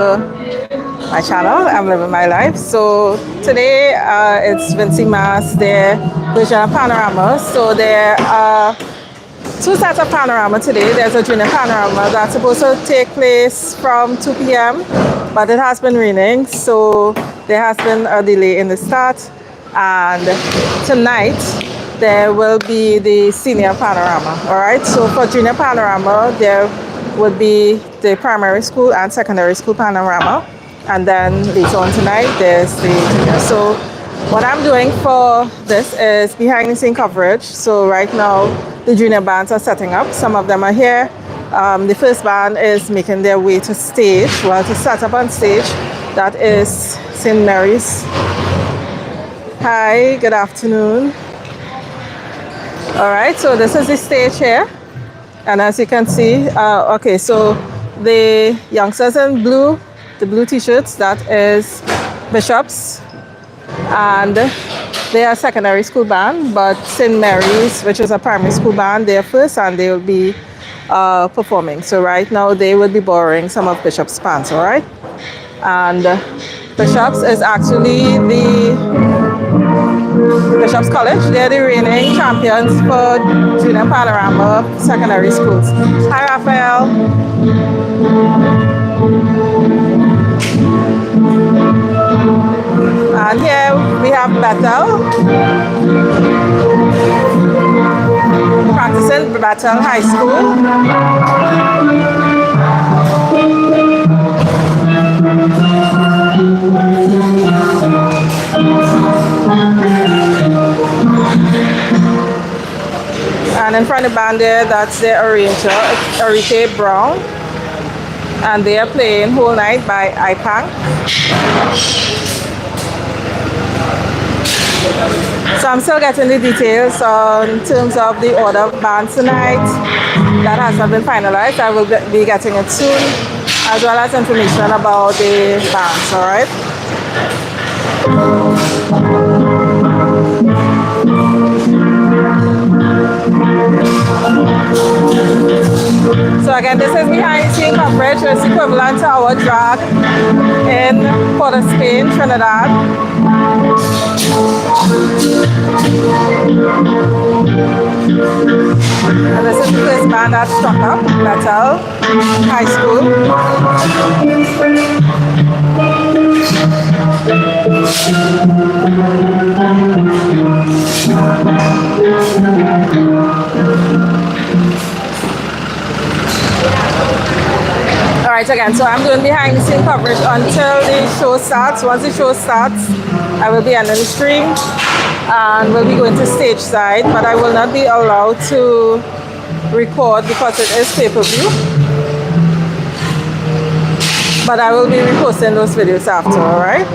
my channel. I'm living my life. So today it's Vincy Mass, their Junior Panorama. So there are two sets of panorama today. There's a Junior Panorama that's supposed to take place from 2 p.m. but it has been raining, so there has been a delay in the start. And tonight there will be the Senior Panorama. All right. So for Junior Panorama, there would be the primary school and secondary school panorama, and then later on tonight there's the junior. So what I'm doing for this is behind the scene coverage. So right now the junior bands are setting up. Some of them are here. The first band is making their way to stage, well, to set up on stage. That is St. Mary's. Hi, good afternoon. All right, so this is the stage here. And as you can see, okay, so the youngsters in blue, the blue t-shirts, that is Bishops. And they are secondary school band, but St. Mary's, which is a primary school band, they're first and they will be performing. So right now they will be borrowing some of Bishop's pants, all right? And Bishops is actually the Bishop's College. They're the reigning champions for Junior Panorama secondary schools. Hi, Raphael. And here we have Bethel. Practicing Bethel High School. And in front of the band there, that's their arranger, Arite Brown. And they are playing Whole Night by IPANG. So I'm still getting the details in terms of the order of bands tonight. That has not been finalized. I will be getting it soon, as well as information about the bands, all right? So again, this is behind the scene coverage. It's equivalent to our drag in Port of Spain, Trinidad. And this is the first band that struck up, Bethel High School. Alright, again, so I'm doing behind the scene coverage until the show starts. Once the show starts, I will be ending the stream and we'll be going to stage side, but I will not be allowed to record because it is pay-per-view. But I will be reposting those videos after, alright?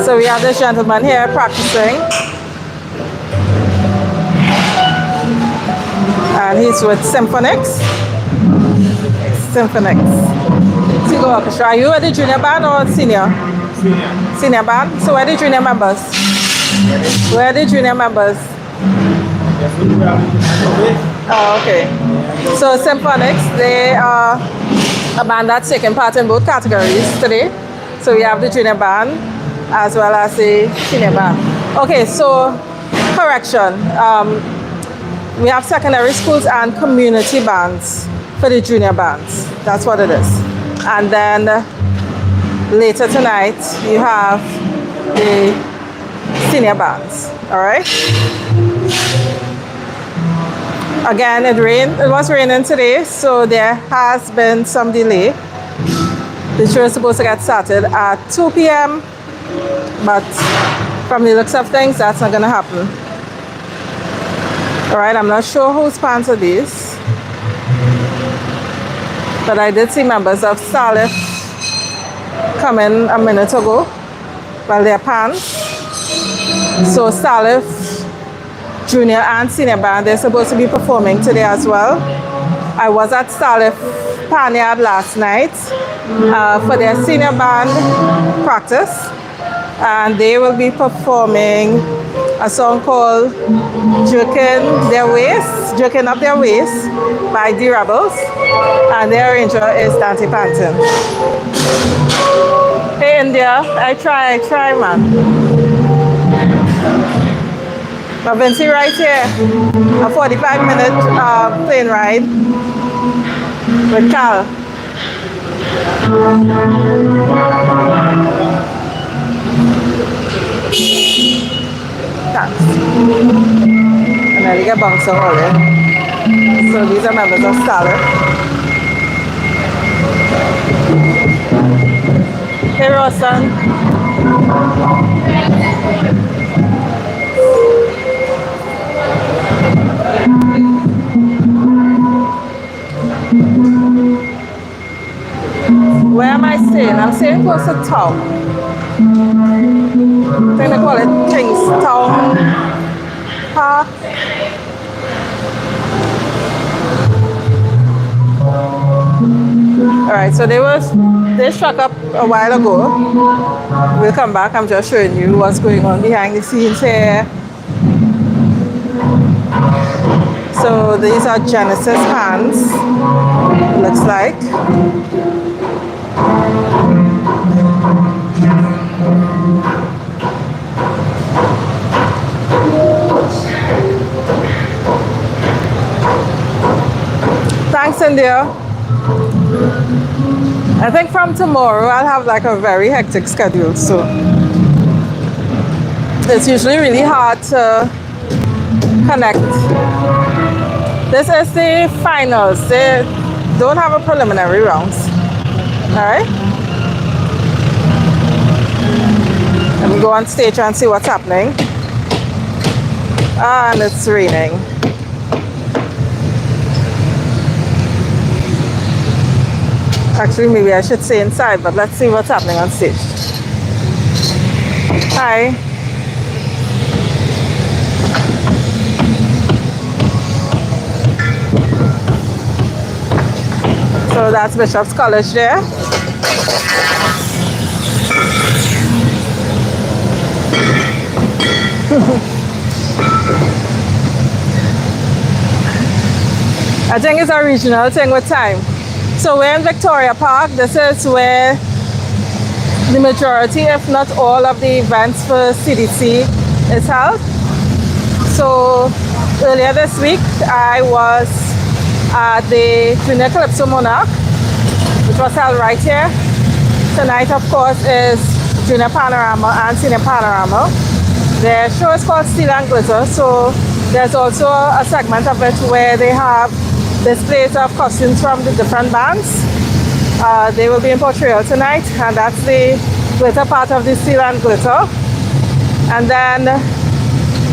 So we have this gentleman here practicing. And he's with Symphonics. Sigo Orchestra. Are you at the junior band or senior? Senior band? So where are the junior members? Where are the junior members? Oh, okay. So Symphonics, they are a band that's taking part in both categories today. So we have the junior band as well as the senior band. Okay, so correction. We have secondary schools and community bands for the junior bands. That's what it is. And then later tonight, you have the senior bands. All right? Again, it was raining today, so there has been some delay. The show is supposed to get started at 2 p.m., but from the looks of things, that's not going to happen. All right, I'm not sure whose pants are these, but I did see members of Salif come in a minute ago. Well, their pants. So Salif, junior and senior band, they're supposed to be performing today as well. I was at Salif Panyard last night for their senior band practice, and they will be performing a song called Jerking Up Their Waist by The Rebels, and their arranger is Dante Panton. Hey India, I try man. But Vincy right here, a 45-minute plane ride with Cal. Thanks. And then we get bounced earlier. So these are members of Starlet. Hey Rossan. Where am I staying? I'm staying close to town. I think they call it Kingstown Park. Alright, so they struck up a while ago. We'll come back. I'm just showing you what's going on behind the scenes here. So these are Genesis hands, looks like. Thanks, India. I think from tomorrow I'll have like a very hectic schedule, so it's usually really hard to connect. This is the finals. They don't have a preliminary rounds. Alright? Let me go on stage and see what's happening. And it's raining. Actually, maybe I should stay inside, but let's see what's happening on stage. Hi. So that's Bishop's College there. I think it's a regional thing with time. So we're in Victoria Park. This is where the majority, if not all, of the events for CDC is held. So earlier this week, I was at the Junior Calypso Monarch, which was held right here. Tonight, of course, is Junior Panorama and Senior Panorama. The show is called Steel and Glitter, so there's also a segment of it where they have displays of costumes from the different bands. They will be in Portrayal tonight, and that's the glitter part of the Steel and Glitter. And then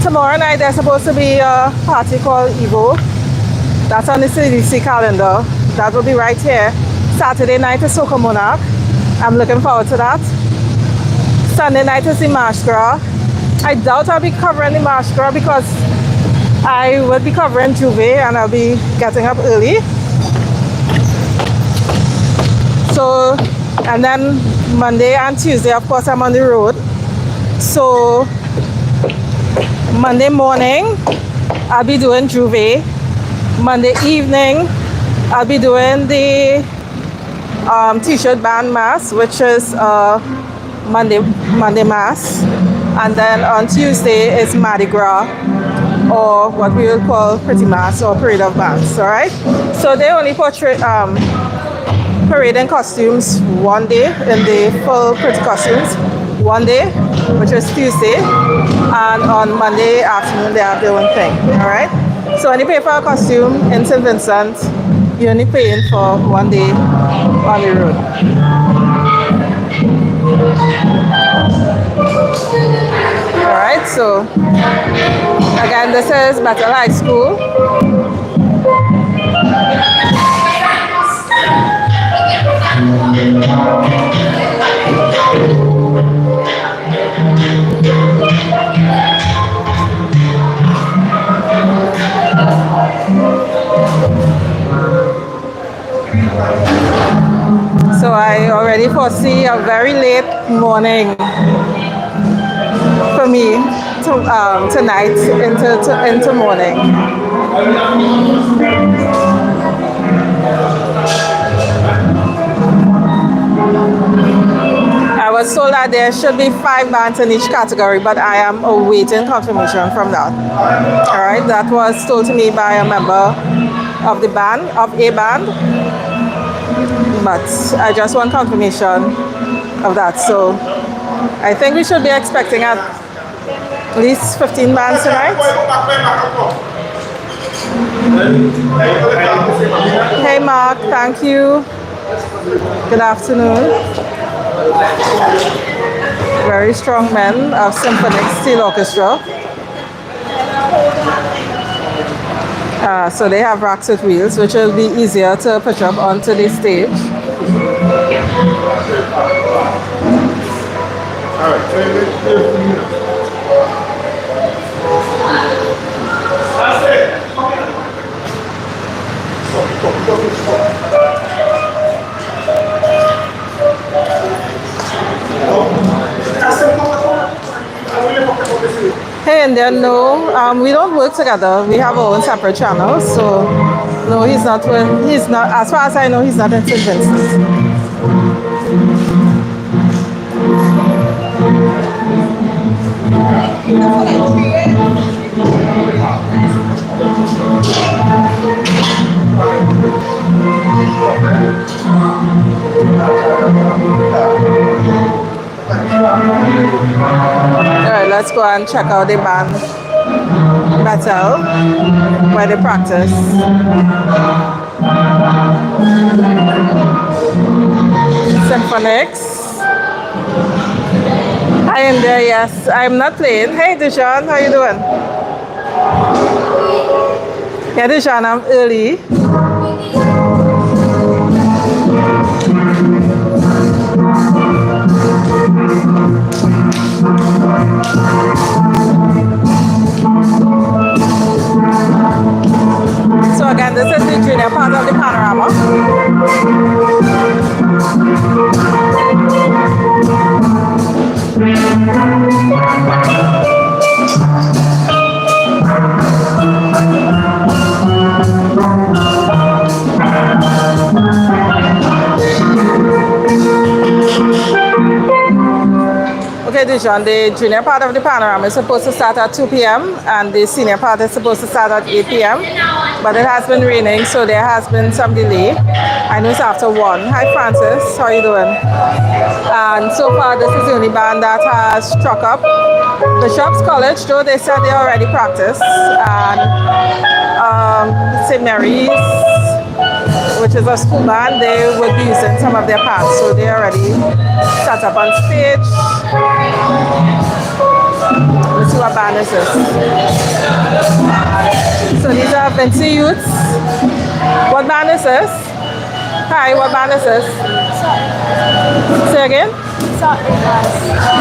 tomorrow night there's supposed to be a party called Evo. That's on the CDC calendar. That will be right here. Saturday night is Soca Monarch. I'm looking forward to that. Sunday night is the March Gras. I doubt I'll be covering the March Gras because I will be covering Juve and I'll be getting up early. So, and then Monday and Tuesday, of course, I'm on the road. So, Monday morning, I'll be doing Juve. Monday evening, I'll be doing the T-shirt band mass, which is Monday Mass. And then on Tuesday is Mardi Gras, or what we will call Pretty Mass or Parade of Bands, all right? So they only portray parade in costumes one day, in the full pretty costumes, one day, which is Tuesday, and on Monday afternoon they have their own thing, all right? So when you pay for a costume in St Vincent, you're only paying for one day on the road. Alright, so again, this is Battle High School. So I already foresee a very late morning for me tonight into morning. I was told that there should be 5 bands in each category, but I am awaiting confirmation from that. All right, that was told to me by a member of the band, of a band, but I just want confirmation of that. So I think we should be expecting at least 15 bands tonight. Hey Mark, thank you. Good afternoon. Very strong men of Symphonic Steel Orchestra. So they have racks with wheels, which will be easier to push up onto the stage. Hey, and then no, we don't work together. We have our own separate channels. So no, he's not. He's not. As far as I know, he's not in St Vincent. Alright, let's go and check out the band battle where they practice. Symphonics. Hi in there, yes. I'm not playing. Hey Deshaun, how you doing? Yeah, Deshaun, I'm early. So again, this is the junior part of the panorama. Okay, Dijon, the junior part of the panorama is supposed to start at 2 p.m. and the senior part is supposed to start at 8 p.m. But it has been raining, so there has been some delay. I know it's after 1. Hi, Francis. How are you doing? And so far, this is the only band that has struck up. Bishop's College, though, they said they already practiced. And St. Mary's, which is a school band, they would be using some of their parts. So they already set up on stage. Let's see what band is this. So these are Vincy youths. What band is this? Hi, what band is this? Say again?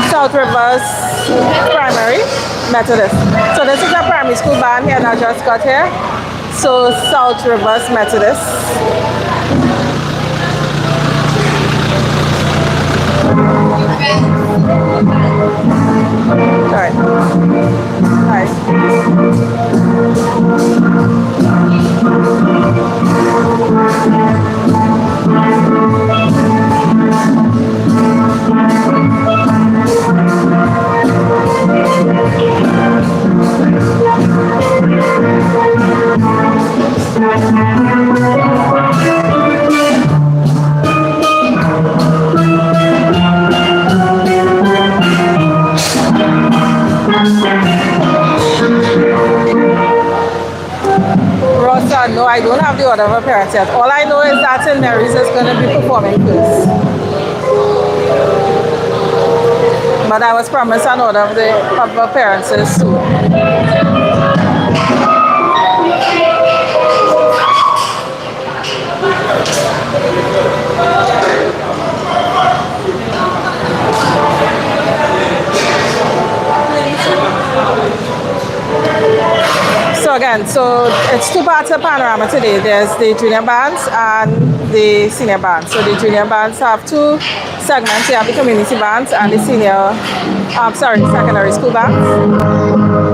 South Rivers Primary Methodist. So this is a primary school band here that just got here. So South Rivers Methodist. All right. Hi. Rosa, no, I don't have the order of appearance yet. All I know is that St. Mary's is going to be performing first. But I was promised an order of appearances soon. So again, so it's 2 parts of panorama today. There's the junior bands and the senior bands. So the junior bands have 2 segments. You have the community bands and the senior Sorry, secondary school bands.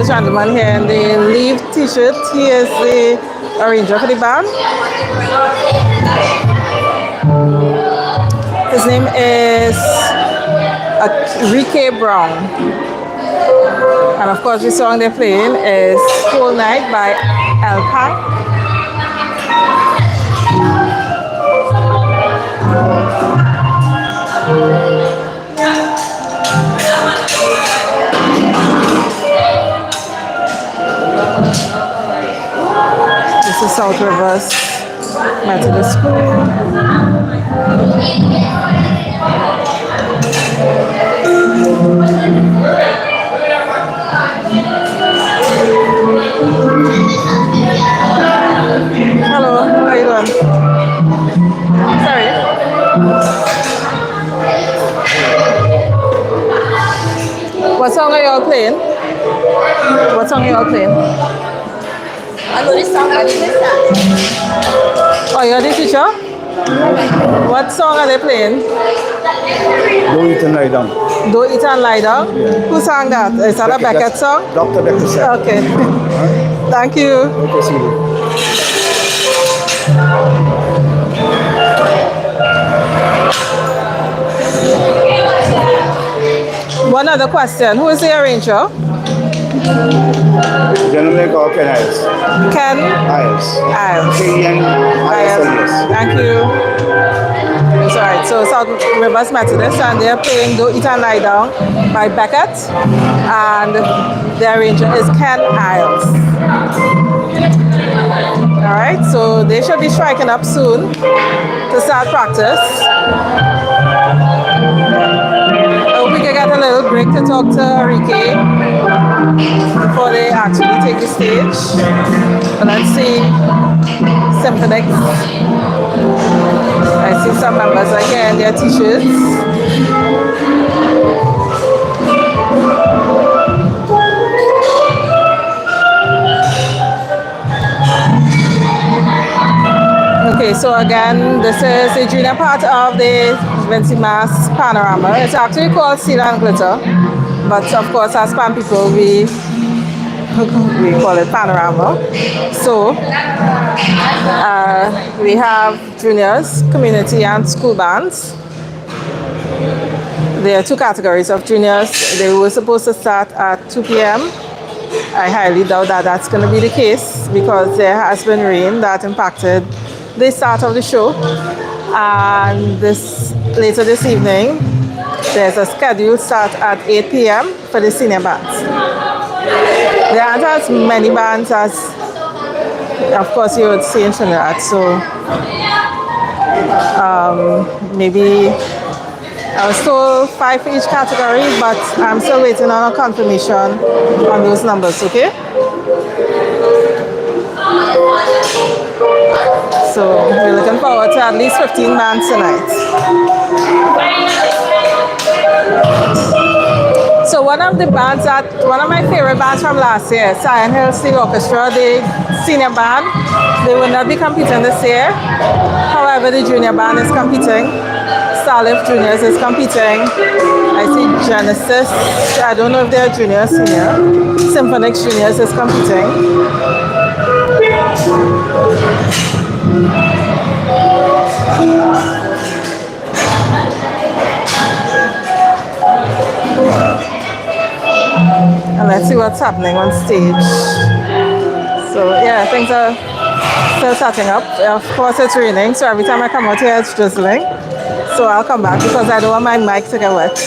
this gentleman here in the leaf t-shirt. He is the arranger for the band. His name is Ricky Brown. And of course the song they're playing is Whole Night by Alpine. This is South Rivers Methodist School. Hello, how are you doing? Sorry. What song are you all playing? What song are you all playing? I know this song, I did this song. Oh, you're the teacher? What song are they playing? Don't Eat and Lie Down. Don't Eat and Lie Down? Yeah. Who sang that? Is that a Beckett song? Dr. Beckett sang. Okay. Thank you. Okay, see you. One other question. Who is the arranger? Gentleman called Ken Iles. Ken Iles. Iles. K-E-N-I-S-L-E-S. Thank you. It's alright. So South Rivers Methodist, and they're playing Don't Eat and Lie Down by Beckett, and the arranger is Ken Iles. Alright, so they should be striking up soon to start practice. I hope we can get a little break to talk to Ricky before they actually take the stage. But let's see Symphonics. I see some members are here in their t-shirts. Okay, so again, this is the junior part of the Vincy Mass Panorama. It's actually called Steel and Glitter, but of course as Pan people we call it Panorama. So we have juniors, community and school bands. There are two categories of juniors. They were supposed to start at 2 p.m. I highly doubt that that's going to be the case because there has been rain that impacted the start of the show. And later this evening, there's a scheduled start at 8 p.m. for the senior bands. There aren't as many bands as, of course, you would see in Trinidad. So maybe I was told 5 for each category, but I'm still waiting on a confirmation on those numbers, okay? So we're looking forward to at least 15 bands tonight. So one of my favorite bands from last year, Sion Hill Steel Orchestra, the senior band, they will not be competing this year. However, the junior band is competing. Starlift Juniors is competing. I see Genesis, I don't know if they're junior or senior. Symphonics Juniors is competing. And let's see what's happening on stage. So yeah, things are still starting up. Of course it's raining, so every time I come out here it's drizzling. So I'll come back because I don't want my mic to get wet.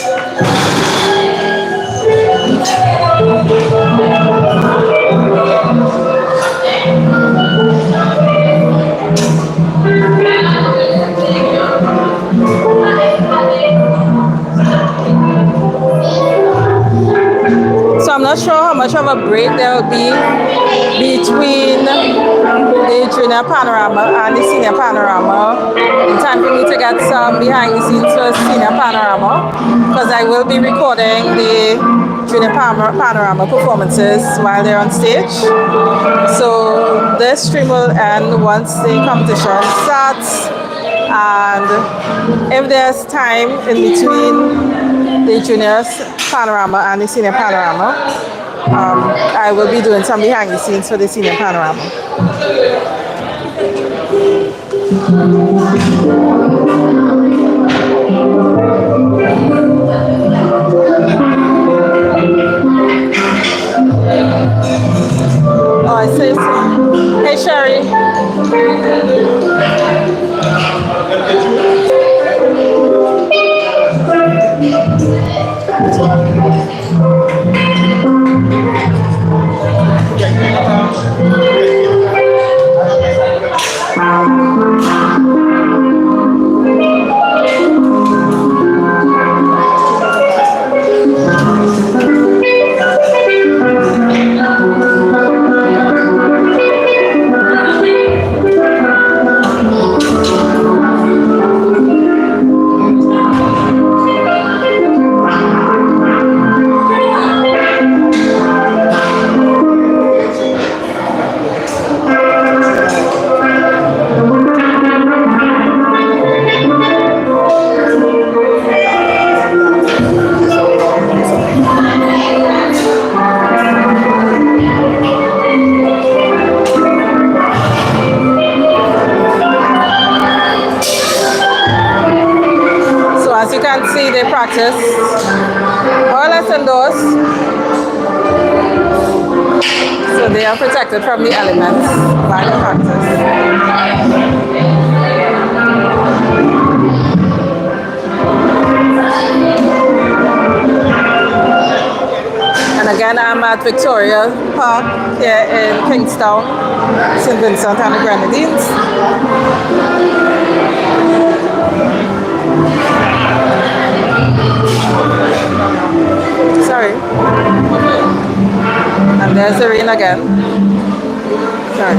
So I'm not sure how much of a break there will be between the Junior Panorama and the Senior Panorama. Time for me to get some behind the scenes for Senior Panorama because I will be recording the Junior Panorama performances while they're on stage. So this stream will end once the competition starts, and if there's time in between the Junior Panorama and the Senior Panorama, I will be doing some behind the scenes for the Senior Panorama. Oh, I see. Hey, Sherry. As you can see, they practice more or less indoors. So they are protected from the elements by the practice. And again, I'm at Victoria Park here in Kingstown, St Vincent and the Grenadines. Sorry. And there's the rain again. Sorry.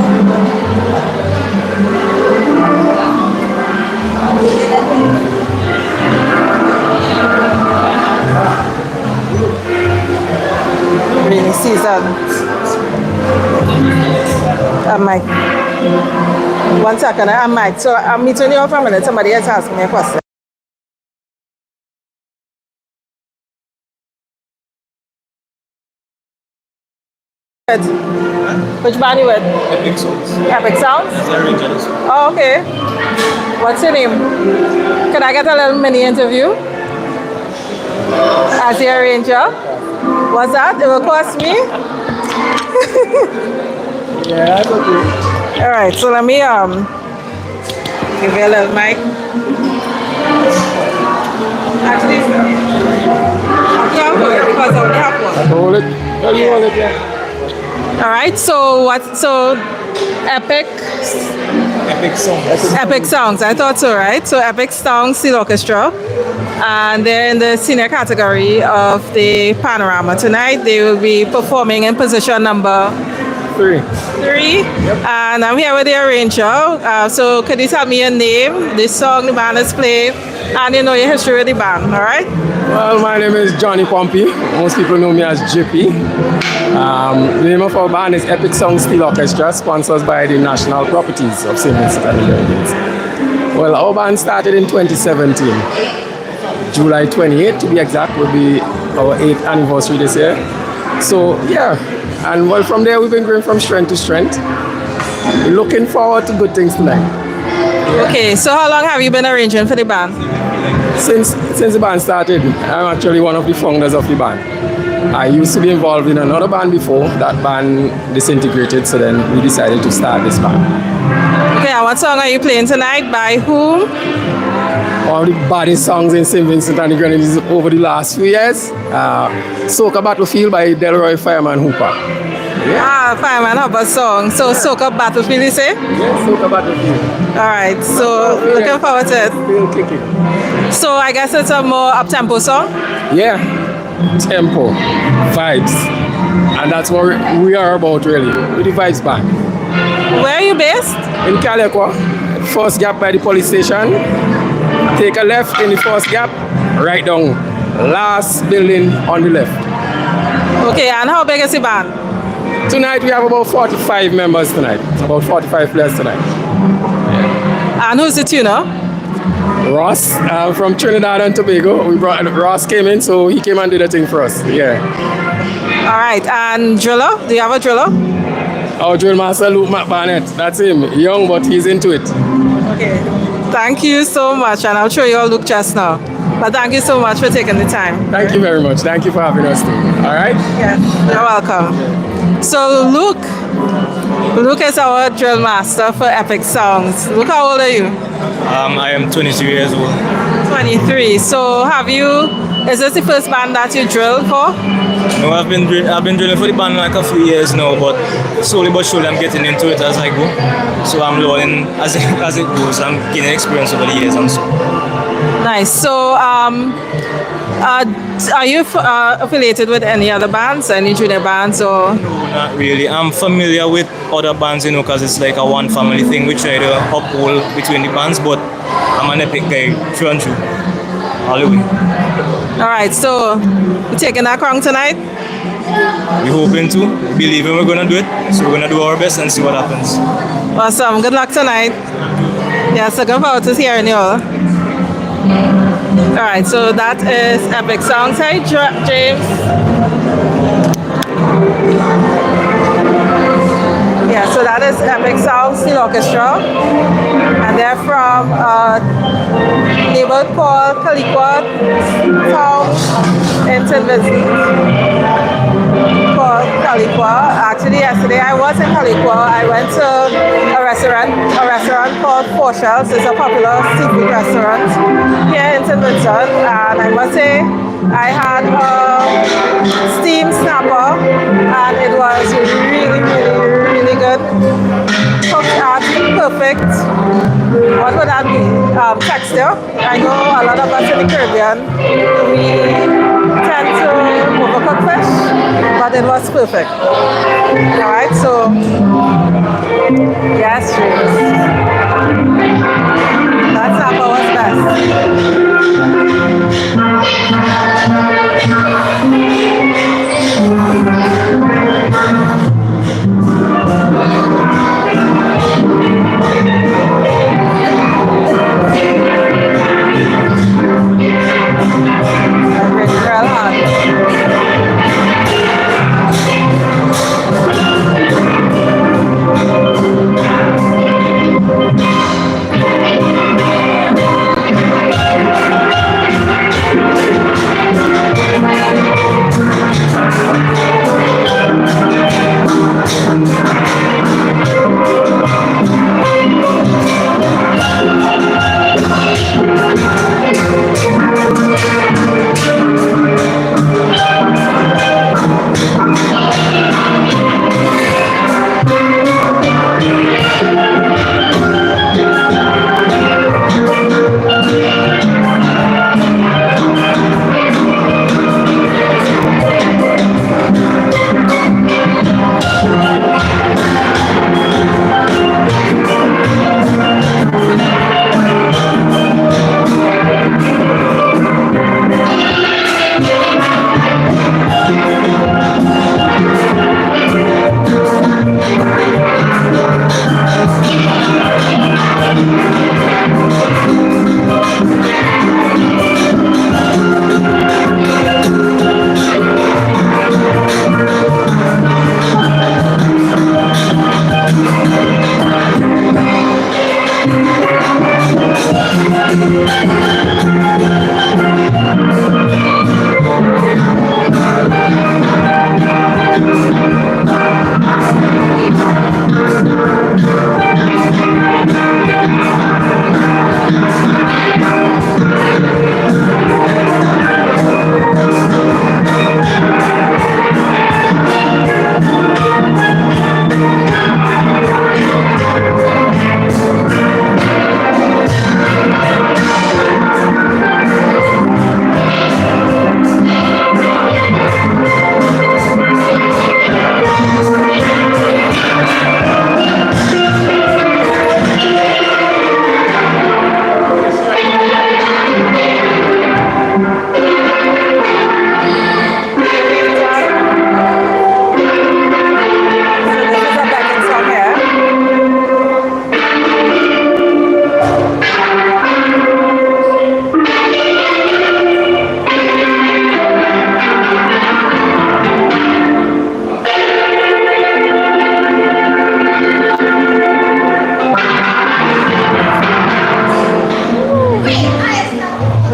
Rainy season. I'm Mike. 1 second, I'm Mike. So I'm meeting you for a minute. Somebody else asked me a question. Which band you with? Epic Songs. Epic Sounds? As the arranger as well. Oh, okay. What's your name? Can I get a little mini interview? As the arranger? What's that? It will cost me? Yeah, that's okay. All right, so let me give you a little mic. Actually, I can't hold it because I only have one. Hold it. Tell you hold it, yeah. All right, so Epic Songs. Epic Songs, I thought so, right? So Epic Songs Steel Orchestra, and they're in the senior category of the Panorama. Tonight they will be performing in position number 3. 3. Yep. And I'm here with the arranger. So could you tell me your name, the song the band is playing, and you know your history with the band, all right? Well, my name is Johnny Pompey. Most people know me as JP. The name of our band is Epic Songs Steel Orchestra, sponsored by the National Properties of St Vincent and the Grenadines. Well, our band started in 2017. July 28th, to be exact, will be our 8th anniversary this year. So, yeah. And well, from there, we've been growing from strength to strength. Looking forward to good things tonight. Okay, so how long have you been arranging for the band? Since the band started, I'm actually one of the founders of the band. I used to be involved in another band before. That band disintegrated, so then we decided to start this band. Okay, and what song are you playing tonight? By whom? One of the baddest songs in St Vincent and the Grenadines over the last few years. Soca Battlefield by Delroy Fireman Hooper. Yeah. Fireman Hooper song. So Soca Battlefield, you say? Yes, Soca Battlefield. All right, so looking forward to it. Still kicking. So I guess it's a more up-tempo song? Yeah, tempo, vibes. And that's what we are about really, with the Vibes Band. Where are you based? In Calequa, first gap by the police station. Take a left in the first gap, right down, last building on the left. Okay, and how big is the band? Tonight we have about 45 members tonight, about 45 players tonight. Yeah. And who's the tuner? Ross from Trinidad and Tobago. Ross came in, so he came and did a thing for us. Yeah. All right, and driller? Do you have a driller? Our drill master Luke McBarnett. That's him. Young, but he's into it. Okay. Thank you so much, and I'll show you all Luke just now. But thank you so much for taking the time. Thank you very much. Thank you for having us too. All right? Yes, you're welcome. So Luke is our drill master for Epic Songs. Luke, how old are you? I am 23 years old. 23. So is this the first band that you drilled for? No, I've been drilling for the band like a few years now, but slowly but surely I'm getting into it as I go. So I'm learning as it goes. I'm gaining experience over the years and so. Nice. So are you affiliated with any other bands, any junior bands or? No, not really. I'm familiar with other bands, because it's like a one family thing. We try to uphold between the bands, but I'm an Epic guy through and through. All the way. All right, so you taking that crown tonight? We're hoping to, believing we're gonna do it. So we're gonna do our best and see what happens. Awesome. Good luck tonight. Yes, looking forward to hearing you all. All right, so that is Epic Songs. Hey, James. Yeah, so that is Epic Songs Steel Orchestra, and they're from a neighborhood called Caliqua town in St Vincent. Called Caliqua. Actually, yesterday I was in Caliqua. I went to a restaurant called Four Shells. It's a popular seafood restaurant here in St Vincent, and I must say I had a steamed snapper, and it was really, really, really good. Cooked at perfect, what would that be? Texture. I know a lot of us in the Caribbean, we tend to overcook fish, but it was perfect. Alright, so yes, James. That snapper was best.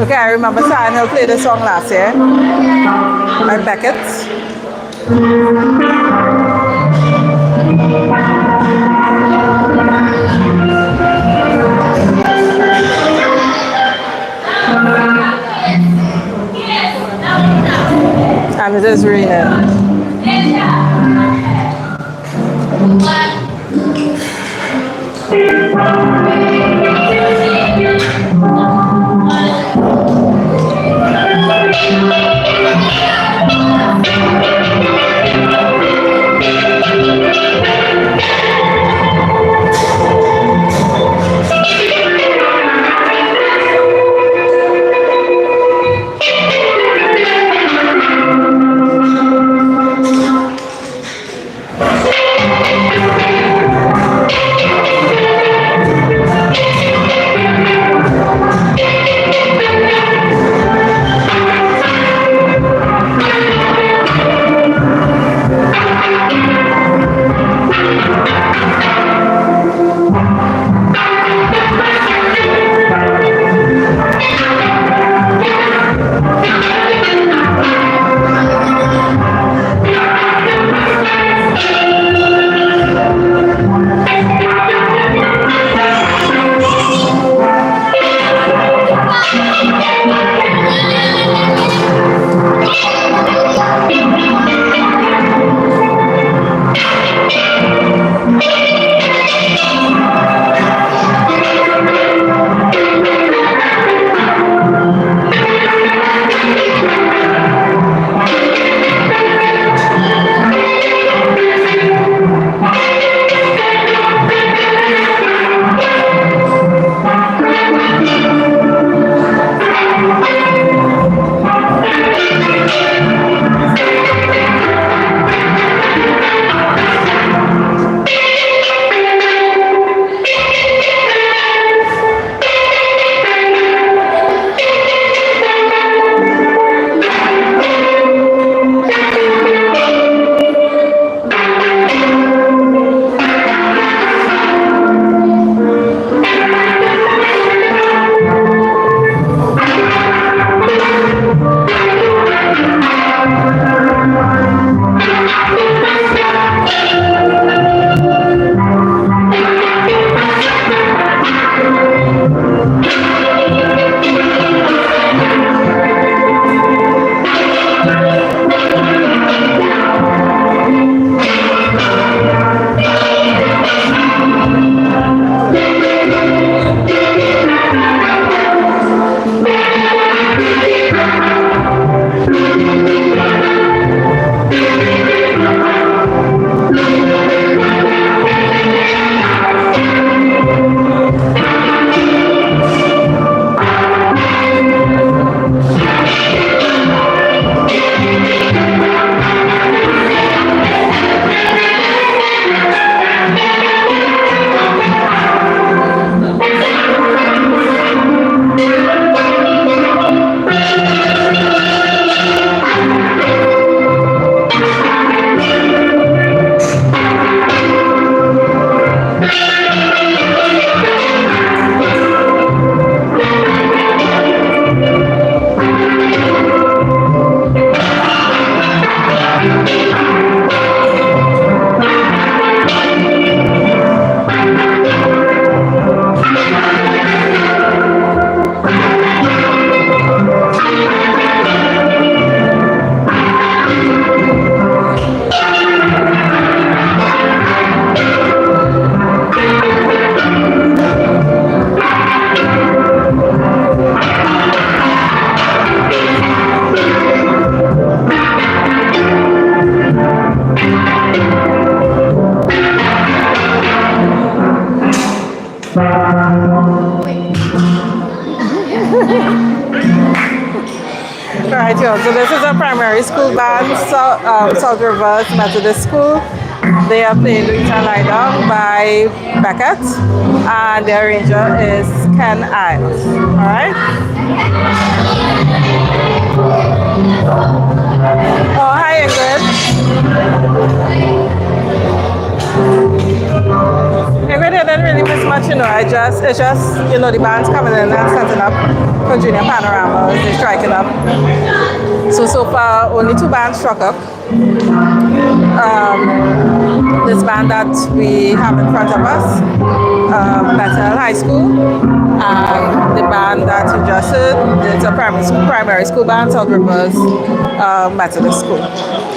Okay, I remember Sam Hill played this song last year by Beckett. And it is raining. Right here. So this is a primary school band, South Rivers Methodist School. They are playing Rita Lida by Beckett, and the arranger is Ken Iles. All right. Oh, hi, Ingrid. Ingrid, I didn't really miss much, you know. I it's just, you know, the band's coming in and setting up for Junior Panorama. They're striking up. So far, only 2 bands struck up. This band that we have in front of us, Bethel High School, and the band that you just heard, it's a primary school band, South Rivers Methodist School.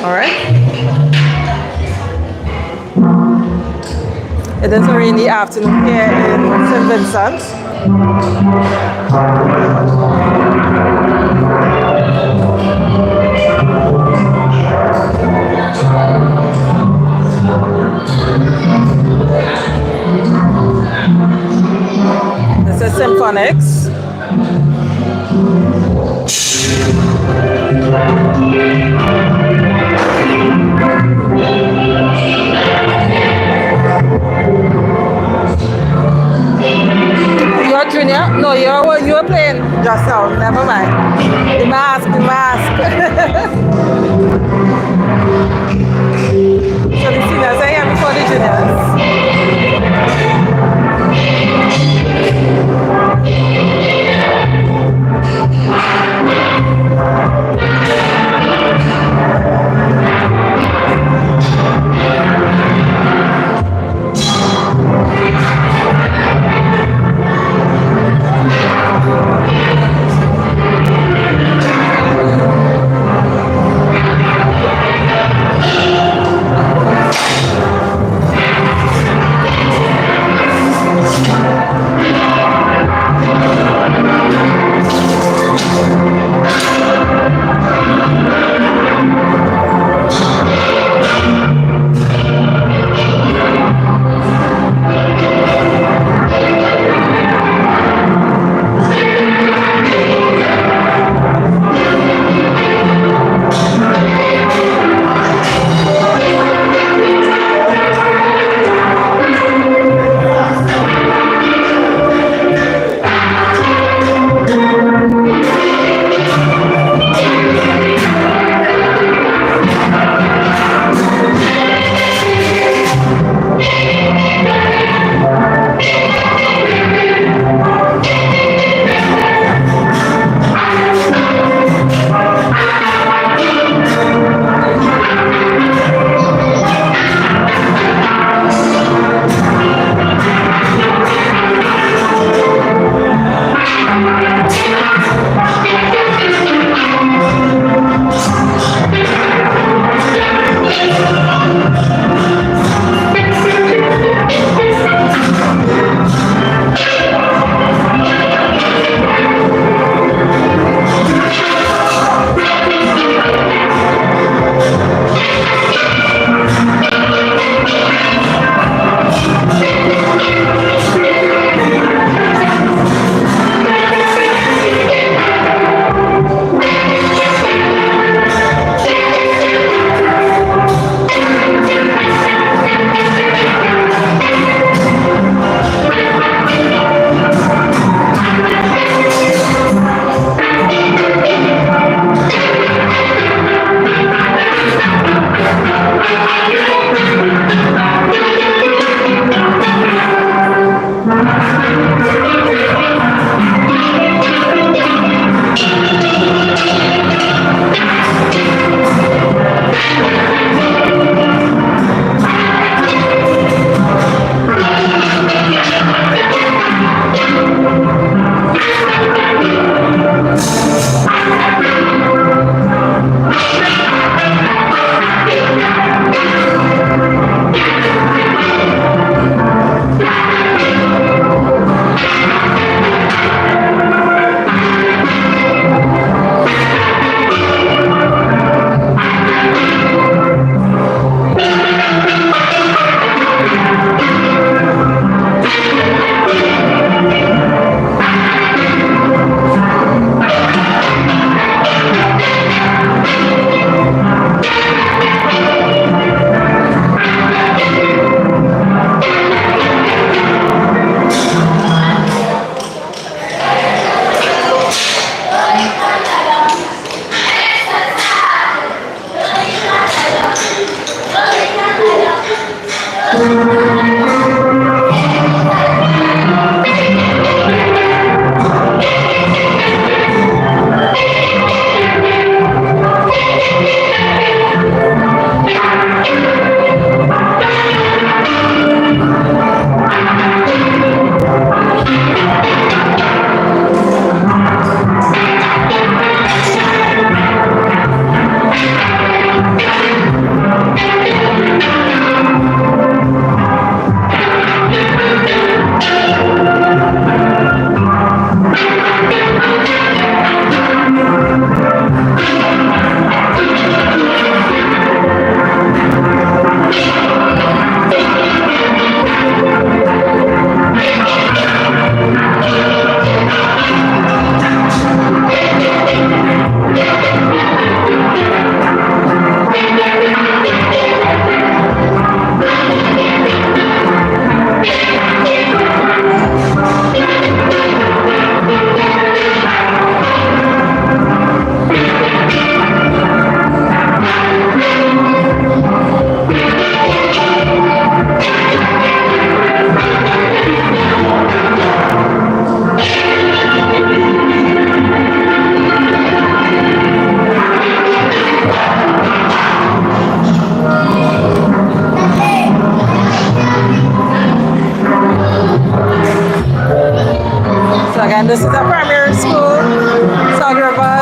All right. It is a rainy afternoon here in St Vincent. This is Symphonics. You're Junior? No, you were playing just now. Never mind. The mask. So the seniors are here before the juniors.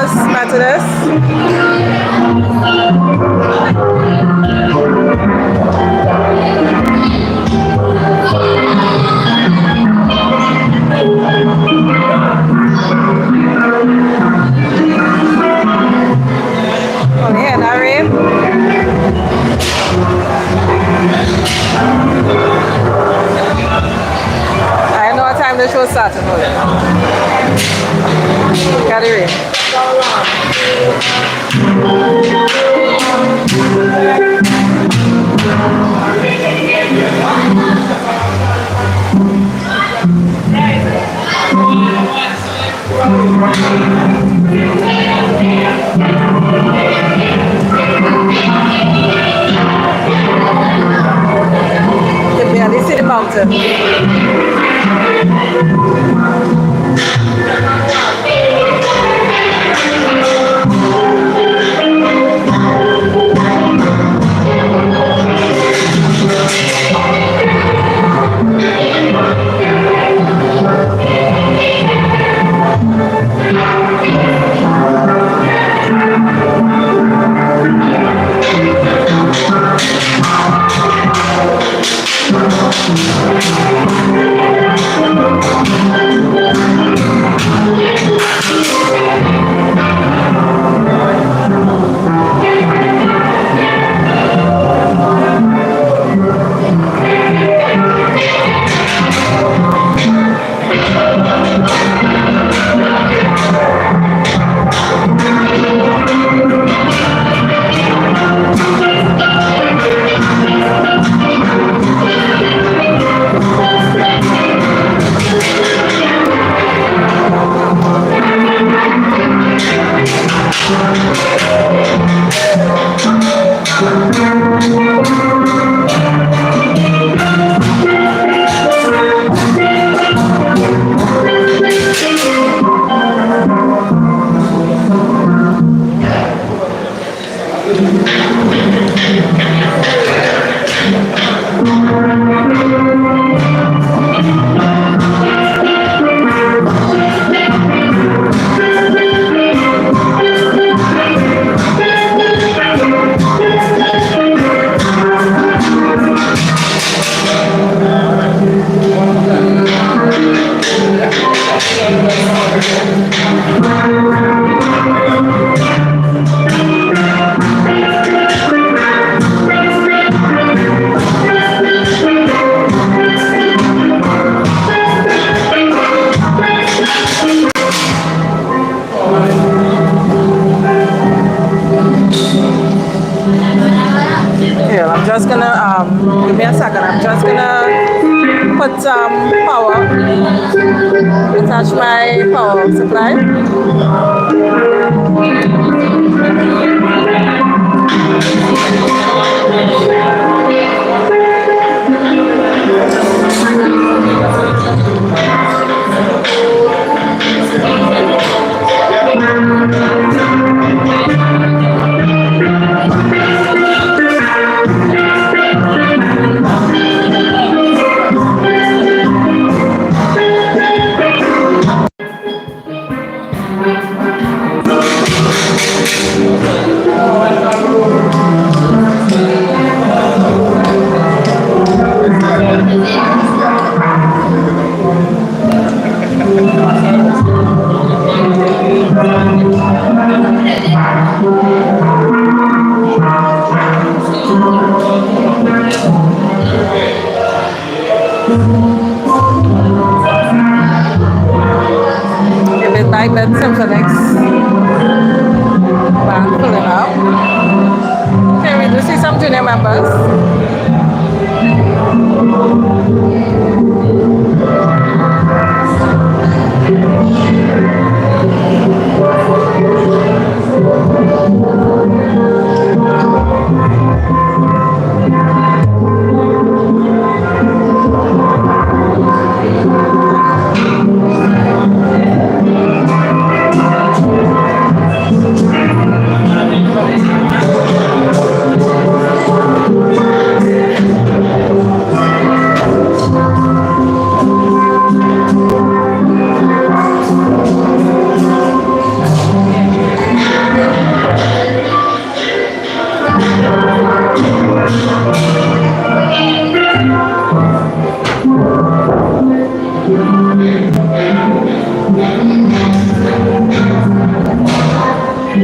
First Methodist. Oh yeah, that rain. I know what time the show started. Got the rain. You can barely see the mountain. Here, I'm just gonna give me a second. I'm just gonna put some power, attach my power supply. Like that symphonics band pulling up. Okay, we do see some junior members.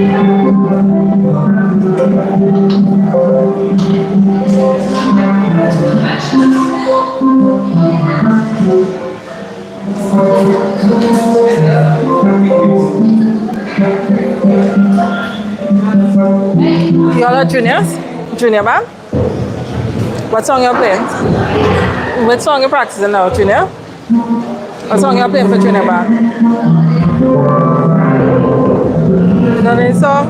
Y'all are juniors? Junior band? What song you're playing? Which song you practicing now, junior? What song you're playing for junior band? You know any song?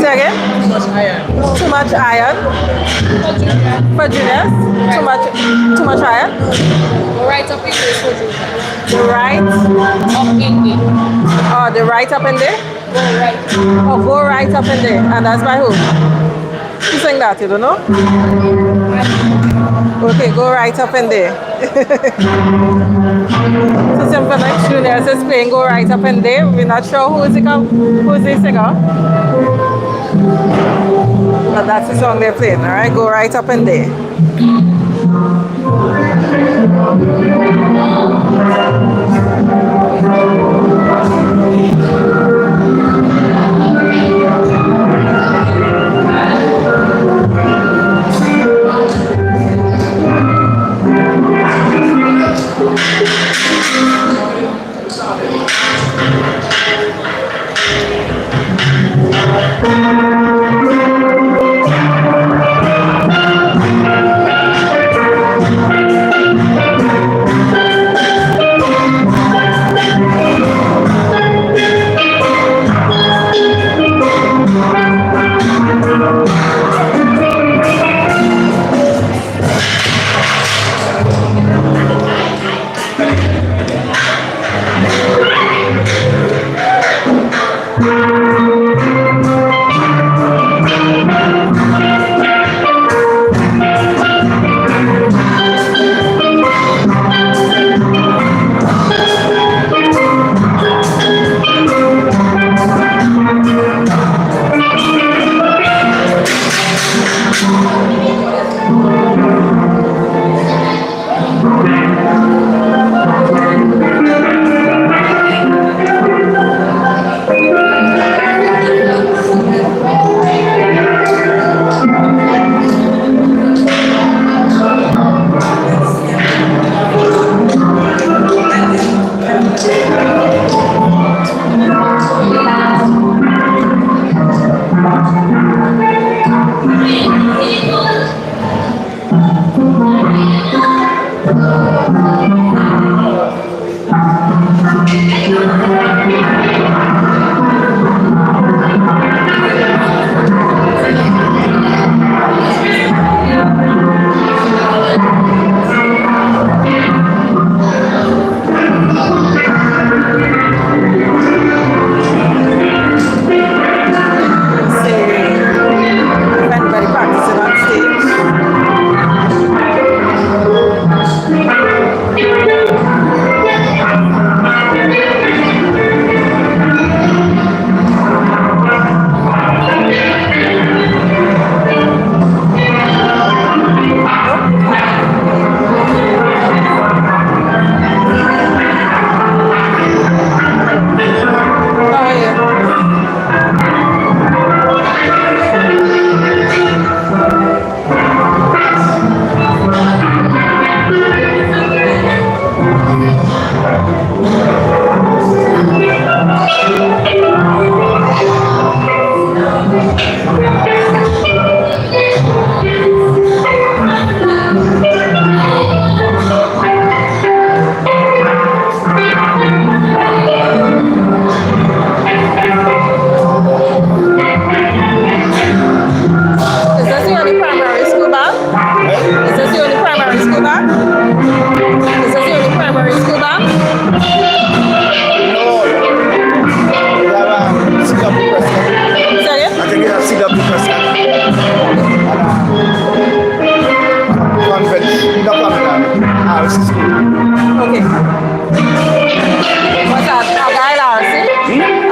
Say again? Too much iron. For juniors? Too much iron? Go right up in this for junior. The right? Up in there. Oh, the right up in there? Go right. Oh, go right up in there. And that's by who? Who sing that? You don't know? Okay, go right up in there. So simple like juniors is playing Go Right Up in There. We're not sure who is the singer. But that's the song they're playing, alright? Go Right Up in There.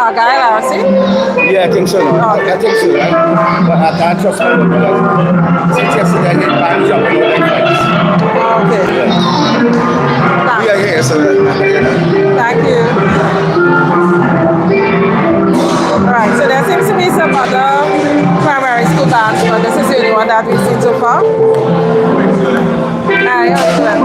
Argyle RC? Yeah, I think so. No? I think so, right? But I can't trust my word because since yesterday I did band jumping over like friends. Okay. Yeah, yeah, so Thank you. Alright, so there seems to be some other primary school bands, but this is the only one that we've seen so far. Hi, how you doing?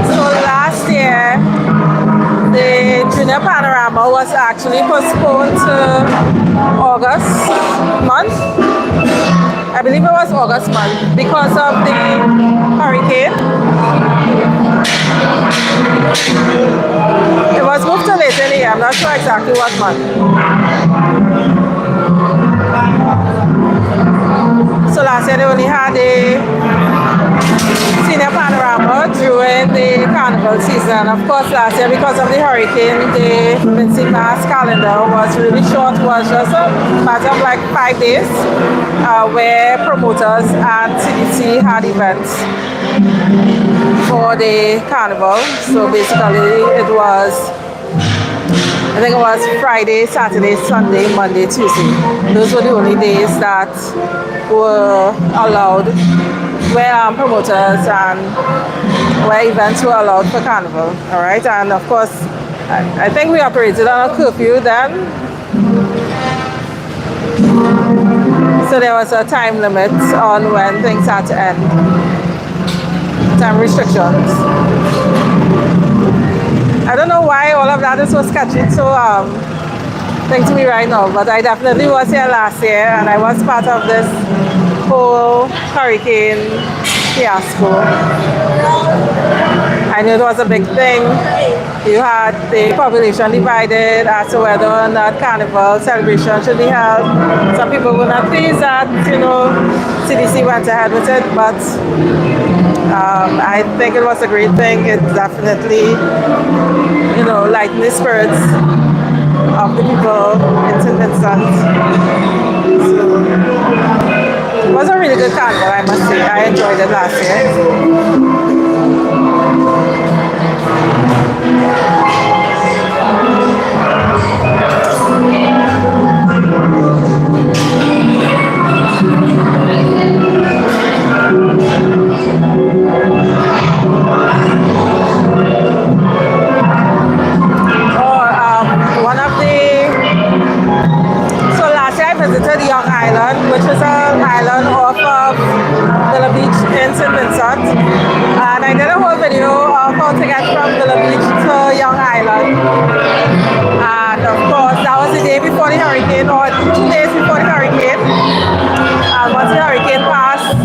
So last year, the Junior Panorama was actually postponed to August month. I believe it was August month because of the hurricane. It was moved to later in the year. I'm not sure exactly what month. So last year they only had a senior panorama during the carnival season. Of course, last year because of the hurricane, the Vincy Mass calendar was really short. It was just a matter of like 5 days where promoters and CDC had events for the carnival. So basically it was, I think it was Friday, Saturday, Sunday, Monday, Tuesday. Those were the only days that were allowed, where promoters and where events were allowed for carnival. All right, and of course, I think we operated on a curfew then. So there was a time limit on when things had to end. Time restrictions. I don't know why all of that is so sketchy, so thing to me right now, but I definitely was here last year and I was part of this whole hurricane fiasco. I knew it was a big thing. You had the population divided as to whether or not carnival celebration should be held. Some people were not pleased that, CDC went ahead with it, but I think it was a great thing. It definitely, lightened the spirits of the people in St Vincent. So, it was a really good carnival, I must say. I enjoyed it last year. Visited Young Island, which is an island off of Villa Beach in St Vincent, and I did a whole video of how to get from Villa Beach to Young Island. And of course, that was the day before the hurricane, or 2 days before the hurricane. And once the hurricane passed,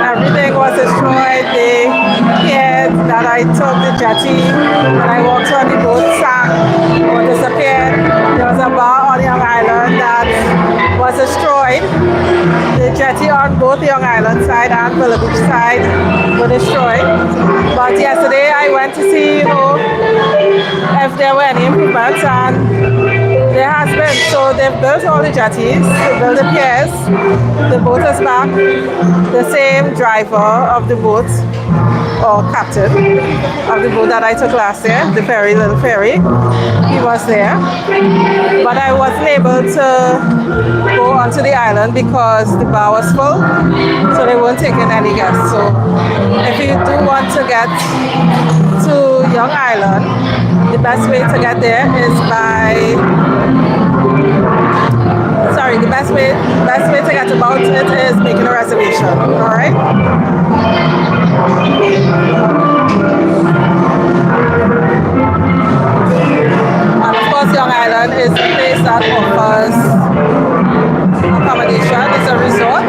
everything was destroyed. The pier that I took, the jetty that I walked on, the boat sank or disappeared. There was a bar on Young Island that was destroyed. The jetty on both the Young Island side and Villa Beach side were destroyed. But yesterday I went to see, if there were any improvements, and there has been. So they've built all the jetties, they built the piers, the boat is back. The same driver of the boat, or captain of the boat that I took last year, the ferry, little ferry, he was there. But I wasn't able to go onto the island because the bar was full, so they weren't taking any guests. So if you do want to get to Young Island, the best way to get there is the best way to get about it is making a reservation, all right? And of course, Young Island is a place that offers accommodation. It's a resort.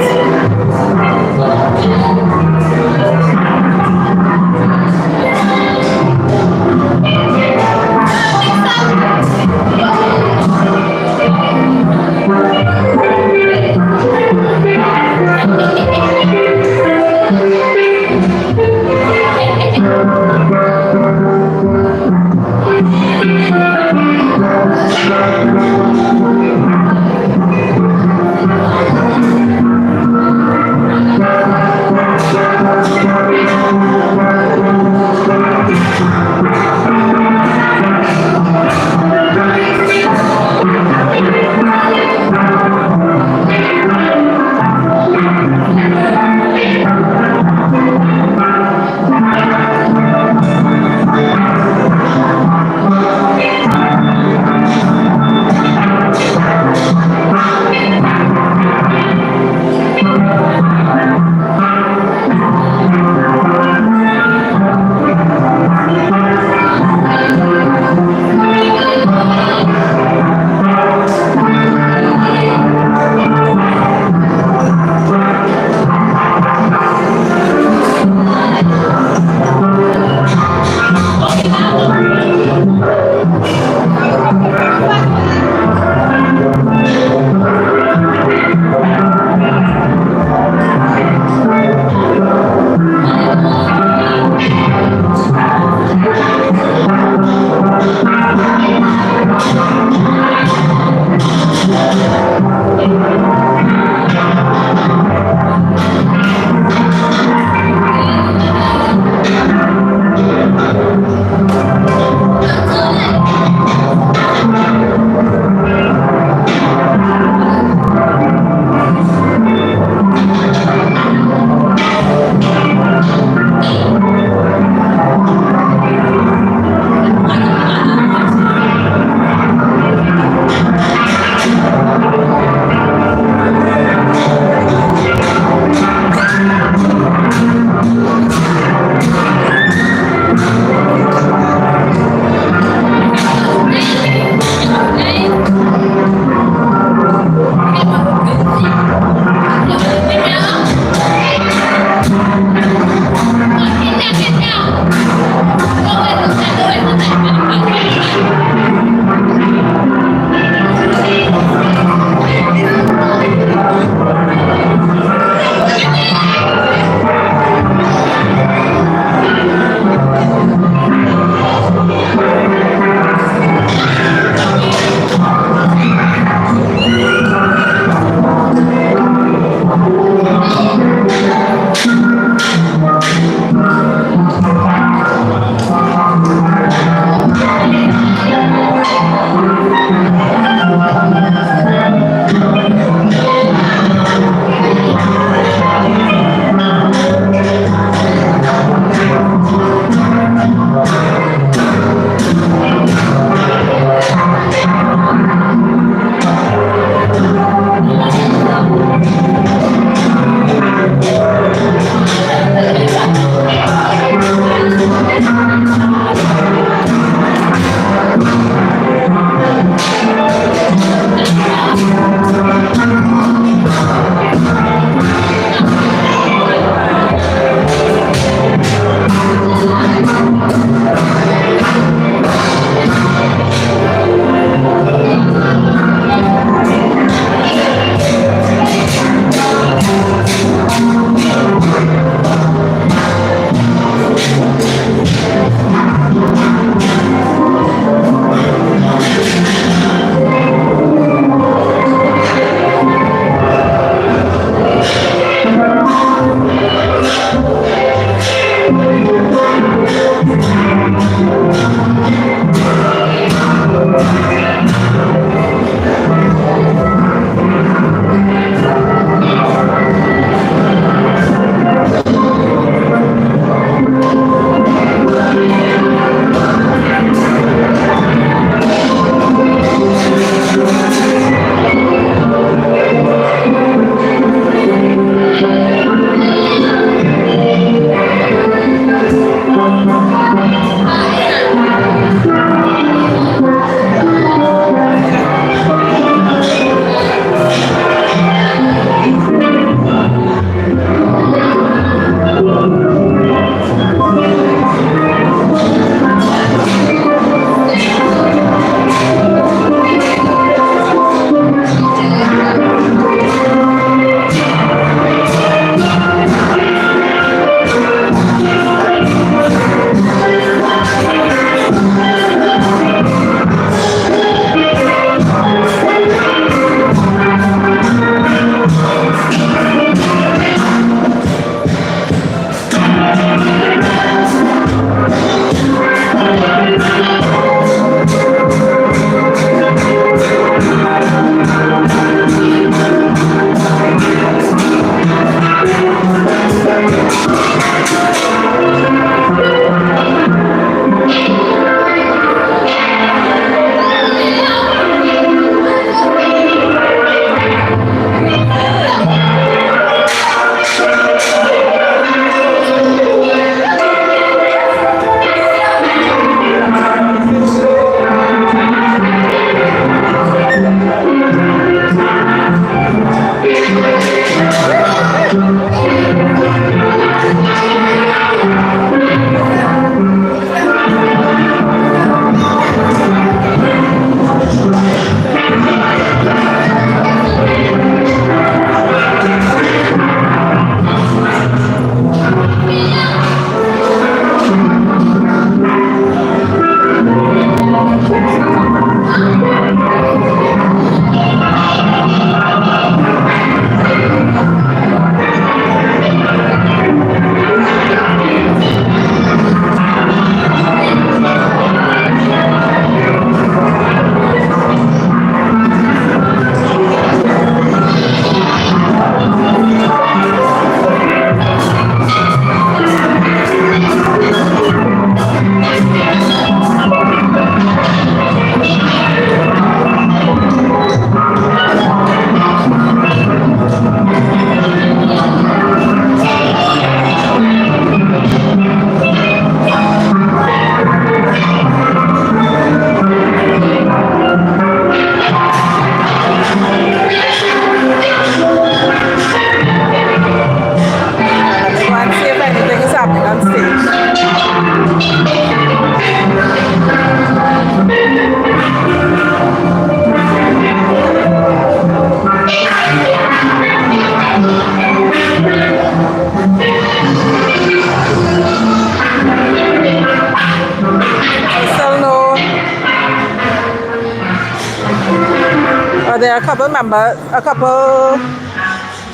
There are a couple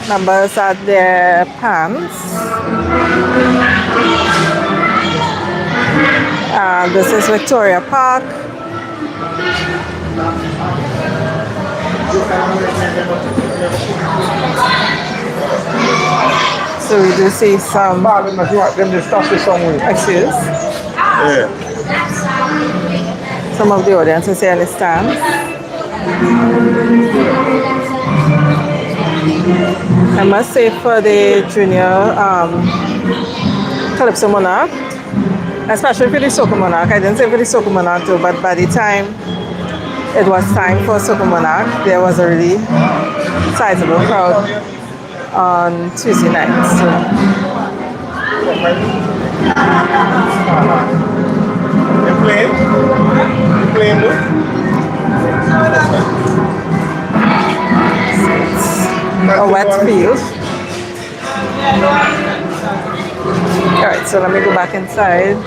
members at their pans. This is Victoria Park. So we do see some excuse. Some of the audience is here in the stands. I must say for the junior Calypso Monarch, especially for the Soca Monarch, I didn't say for the Soca Monarch too, but by the time it was time for Soca Monarch, there was a really sizable crowd on Tuesday night. So. A wet field. Alright, so let me go back inside.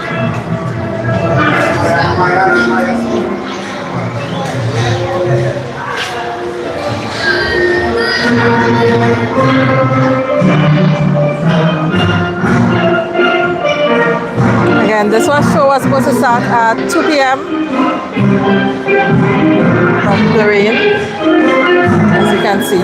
And this show was supposed to start at 2 p.m. From the rain, as you can see.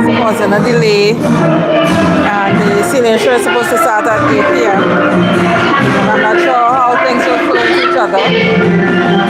It's causing a delay. And the senior show is supposed to start at 8 p.m. And I'm not sure how things will flow with each other.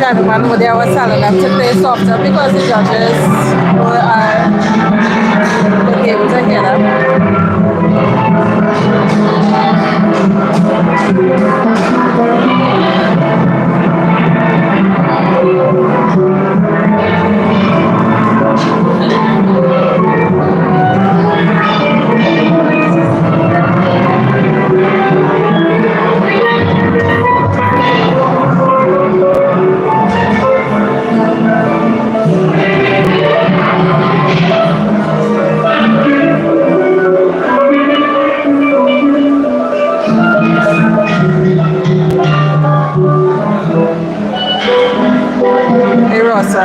gentleman over there was telling them to play softer because the judges were able to hear them. Hey, Rosa.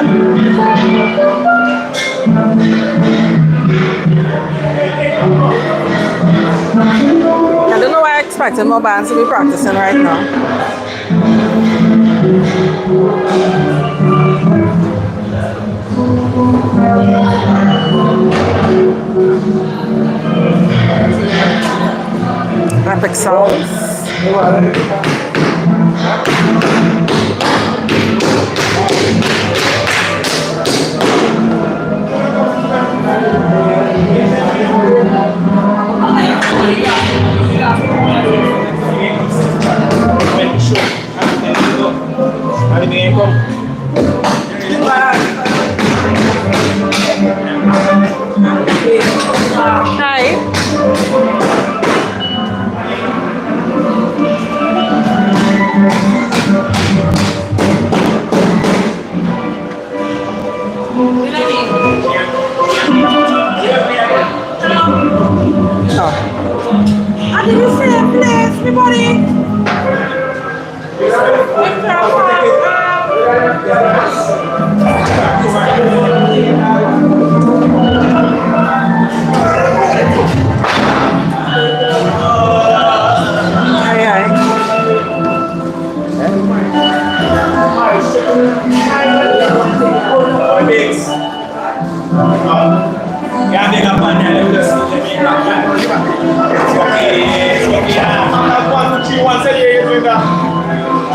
I don't know why I expected more bands to be practicing right now. Epic songs.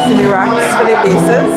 Silly rocks for the bases.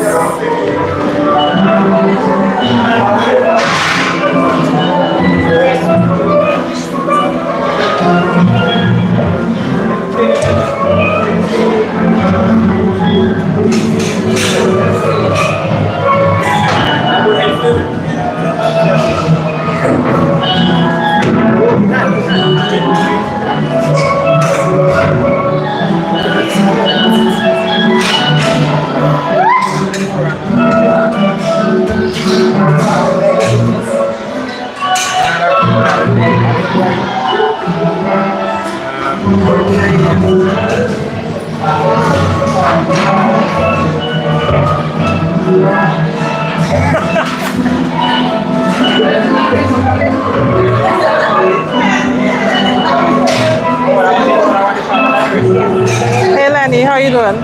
Hey Lenny, how you doing?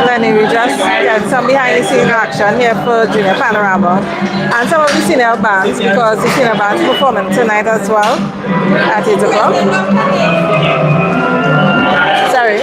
Lenny, we just get some behind the scene action here for Junior Panorama and some of the senior bands because the senior bands performing tonight as well at 8 o'clock. Sorry.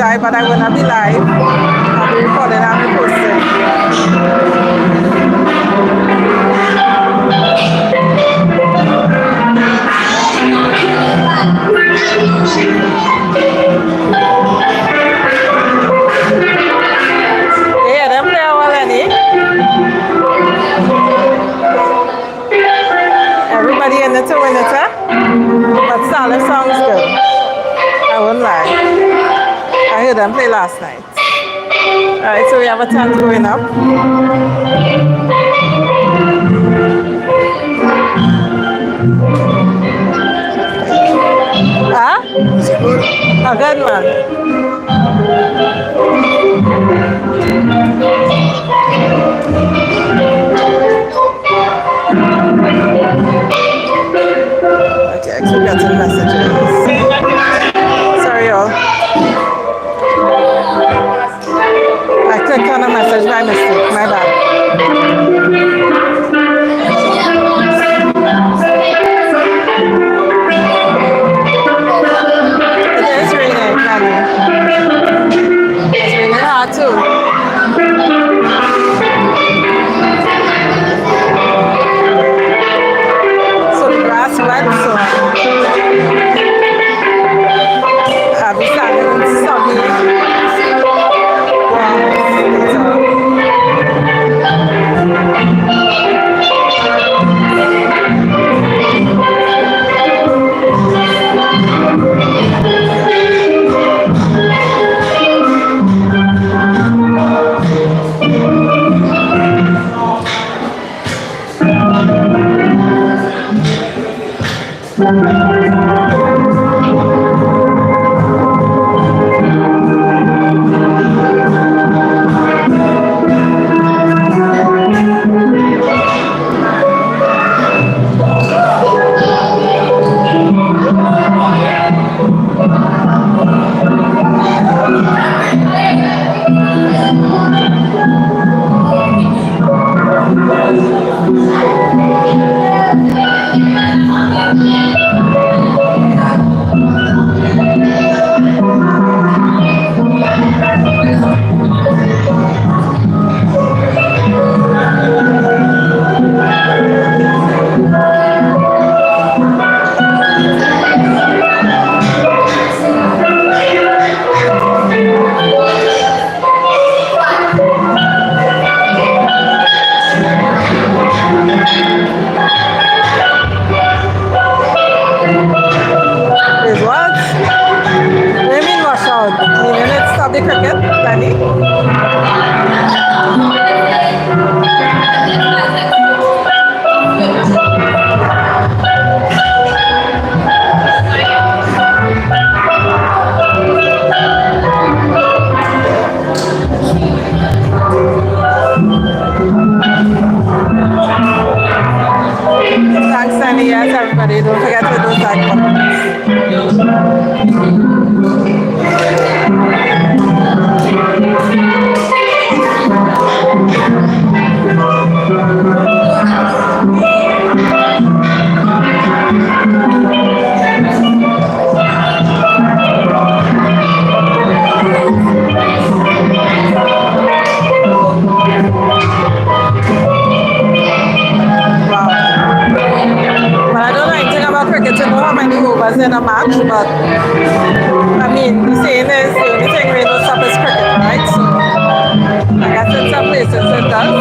live, but I will not be live. I'll be recording and posting. Yeah, them play already. Everybody in it to win it, huh? But Salif sounds good. I won't lie. I heard them play last night. Alright, so we have a chant going up. Huh? A good one. Okay, I keep getting messages. Sorry, y'all. I clicked on a message by mistake. My bad. It is raining, Danny. It's raining hard too. So the grass wet, so I'll be standing soggy. Is what? What do you mean wash out? Meaning it stop the cricket, Danny? Thanks, Danny. Yes, everybody. Don't forget to do that buttons. But I don't know anything about cricket to know how many overs in a match, but I mean, the saying is the only thing we know stop is cricket, right? So I guess in some places it does.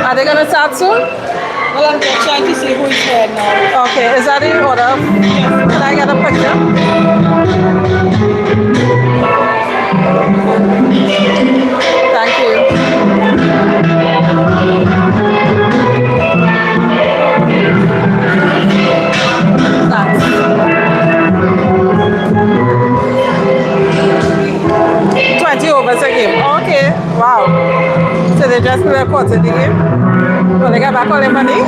Are they gonna start soon? Well, I'm just trying to see who is here now. Okay, is that the order? Can I get a picture? Thank you. Thanks. 20 overs a game. Okay, wow. So they just play a quarter of the game. Will they get back all their money?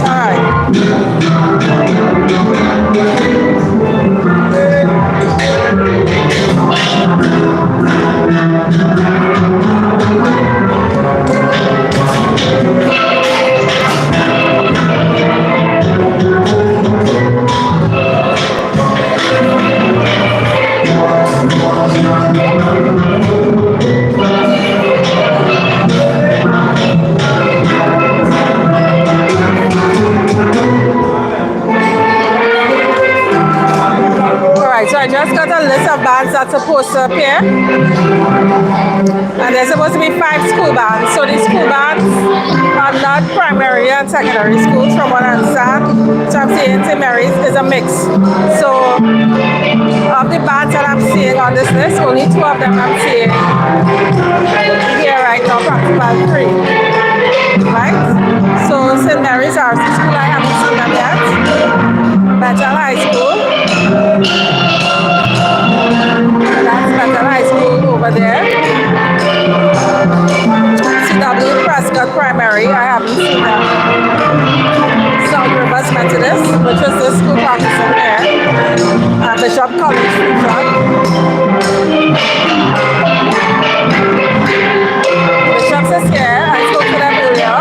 All right. Alright, so I just got a list of bands that's supposed to appear. And there's supposed to be 5 school bands. So these school bands are not primary and secondary schools from what I understand. So I'm saying St. Mary's is a mix. So of the bands that I'm seeing on this list, only 2 of them I'm seeing here right now, practically 3. Right? So St. Mary's RC School, I haven't seen them yet. Bethel High School. That's Bethel High School over there. CW Prescott Primary, I haven't seen them. South Rivers Methodist, which is the school practicing there. And Bishop College Fusion. Bishop's is here, I spoke to them earlier.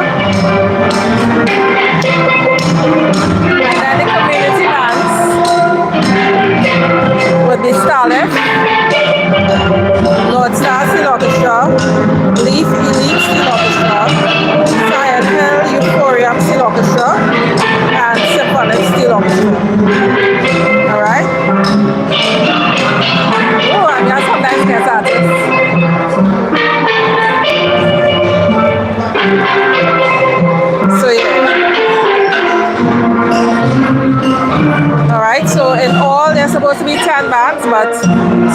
And then the community bands would be Starlift, North Star Steel Orchestra, Leaf Elite Steel Orchestra, Zion Hill Euphorium Steel Orchestra, and Symphonic Steel Orchestra. Alright? Oh, and that's some nice guest artists. So yeah. Alright, so in all there's supposed to be 10 bands, but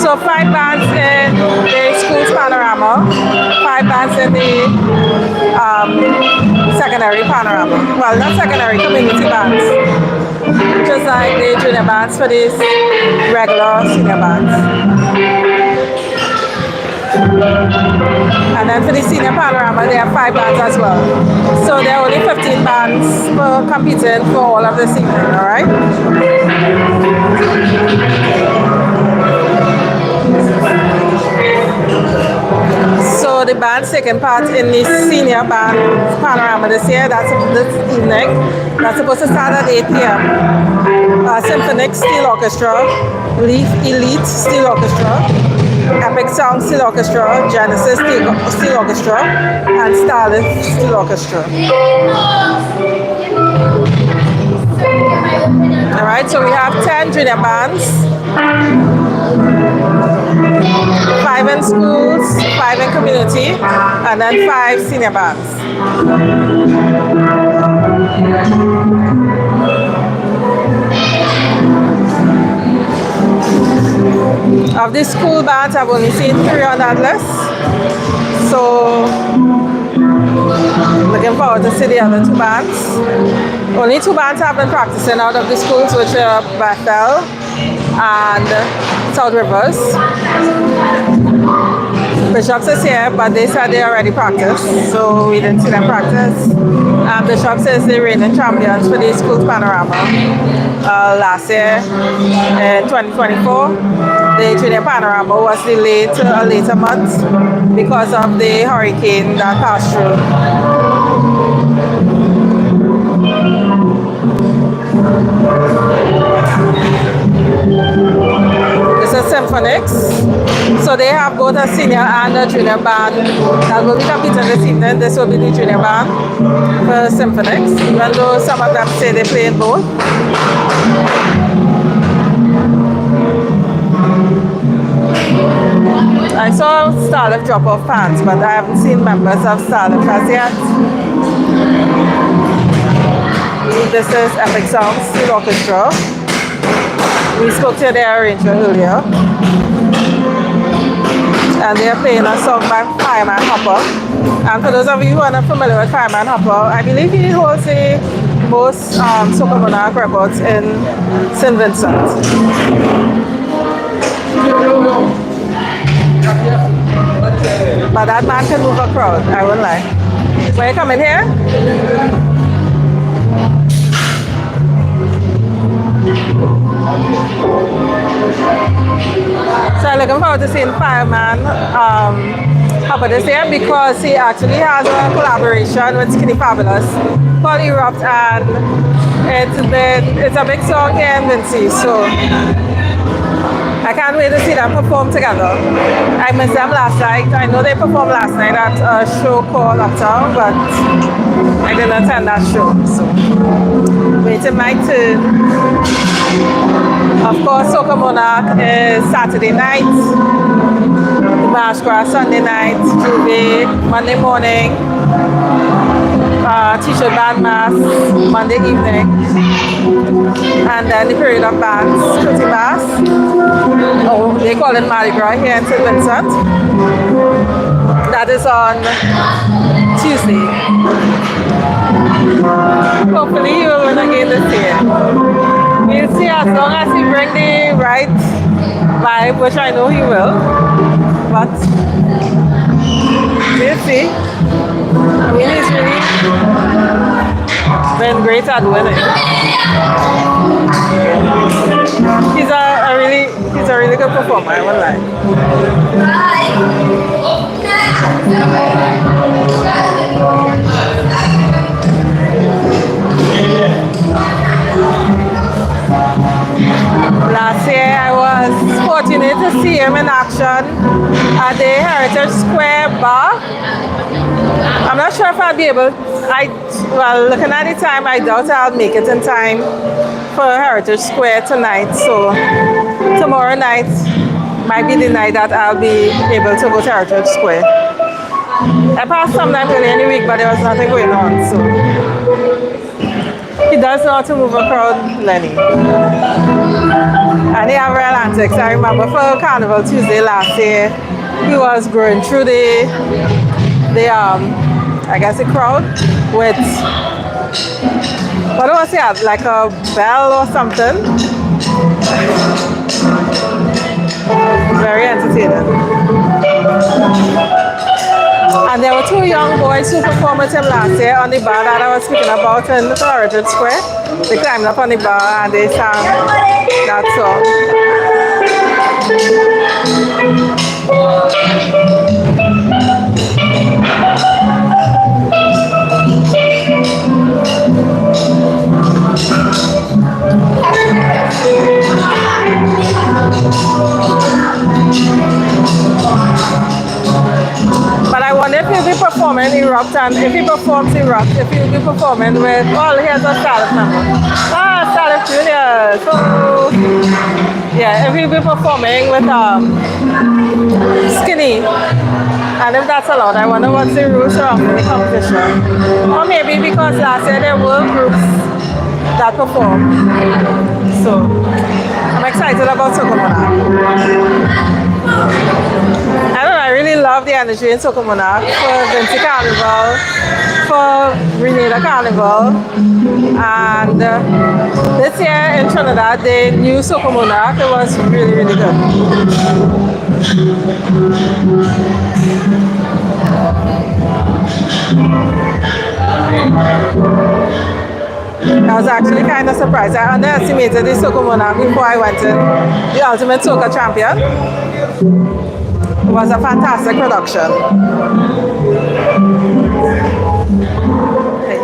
so 5 bands in the school's panorama, 5 bands in the secondary panorama. Well, not secondary, community bands. Just like the junior bands for these regular senior bands. And then for the senior panorama, they have 5 bands as well. So there are only 15 bands competing for all of this evening, alright? So the band's taking part in the senior band panorama this year, that's this evening. That's supposed to start at 8 p.m. Symphonic Steel Orchestra, Leaf Elite Steel Orchestra, Epic Sound Steel Orchestra, Genesis Steel Orchestra, and Starlift Steel Orchestra. Alright, so we have 10 junior bands, 5 in schools, 5 in community, and then 5 senior bands. Of the school bands, I've only seen 3 on that list. So, looking forward to see the other 2 bands. Only 2 bands have been practicing out of the schools, which are Bethel and South Rivers. Bishop's is here, but they said they already practiced, so we didn't see them practice. Bishop's is the reigning champions for the school's panorama. Last year, in 2024, the junior panorama was delayed to a later month because of the hurricane that passed through. This is Symphony symphonics. So they have both a senior and a junior band that will be competing this evening. This will be the junior band for symphonics, even though some of them say they play in both. I saw Starlift drop off pants, but I haven't seen members of Starlift as yet. This is Epic Sounds Steel Orchestra. We spoke to their arranger earlier. And they are playing a song by Fireman Hopper. And for those of you who are not familiar with Fireman Hopper, I believe he holds the most Soca Monarch records in St Vincent. But that man can move a crowd, I won't lie. When you come in here, so I'm looking forward to seeing Fireman Hopper this year because he actually has a collaboration with Skinny Fabulous called Erupt, and it's a big song here in Vincy, so I can't wait to see them perform together. I missed them last night. I know they performed last night at a show called Uptown, but I didn't attend that show, so waiting my turn. Of course, Soca Monarch is Saturday night, the March Grass Sunday night, Juve Monday morning, T-shirt band mass Monday evening, and then the period of bands, Vincy Mass. Oh, they call it Mardi Gras here in St Vincent. That is on Tuesday. Hopefully he will win again this year. We'll see as long as he brings the right vibe, which I know he will. But we'll see. I mean, he's really been great at winning. He's a really good performer, I won't lie. Last year I was fortunate to see him in action at the Heritage Square bar. I'm not sure if I'll be able, well, looking at the time, I doubt I'll make it in time for Heritage Square tonight. So tomorrow night might be the night that I'll be able to go to Heritage Square. I passed sometime early in the week, but there was nothing going on, so. He does know how to move a crowd, Lenny. And they have real antics. I remember for Carnival Tuesday last year, he was going through the I guess the crowd with, what was it, like a bell or something. Very entertaining. And there were two young boys who performed with him last year on the bar that I was speaking about in the Heritage Square. They climbed up on the bar and they sang that But I wonder if he'll be performing Erupt, and if he performs Erupt, if he'll be performing with, oh, here's a Starlift member. Ah, Starlift Junior. So, yeah, if he'll be performing with Skinny, and if that's allowed, I wonder what's the rules around the competition. Or maybe because last year there were groups that performed. So, I'm excited about Soca Monarch. I don't know, I really love the energy in Soca Monarch for Vincy Carnival, for Grenada Carnival, and this year in Trinidad, the new Soca Monarch, it was really, really good. I was actually kind of surprised. I underestimated the Soca Monarch before I went in. The Ultimate Soca Champion. It was a fantastic production. Hey.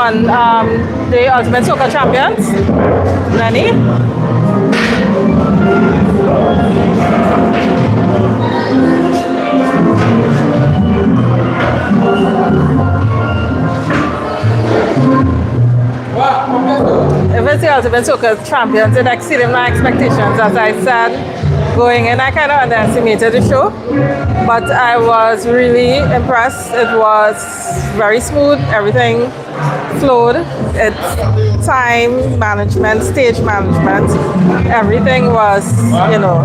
won the Ultimate Soca Champions. Lenny. If it's the Ultimate Soca Champions, it exceeded my expectations. As I said, going in, I kind of underestimated the show, but I was really impressed. It was very smooth, everything flowed. It's time management, stage management, everything was, you know,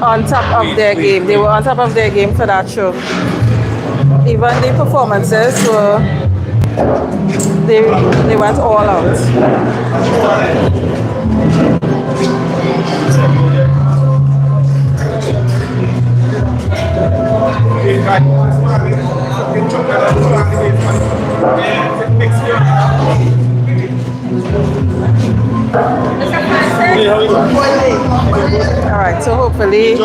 on top of their game. They were on top of their game for that show. Even the performances were, they went all out. All right, so hopefully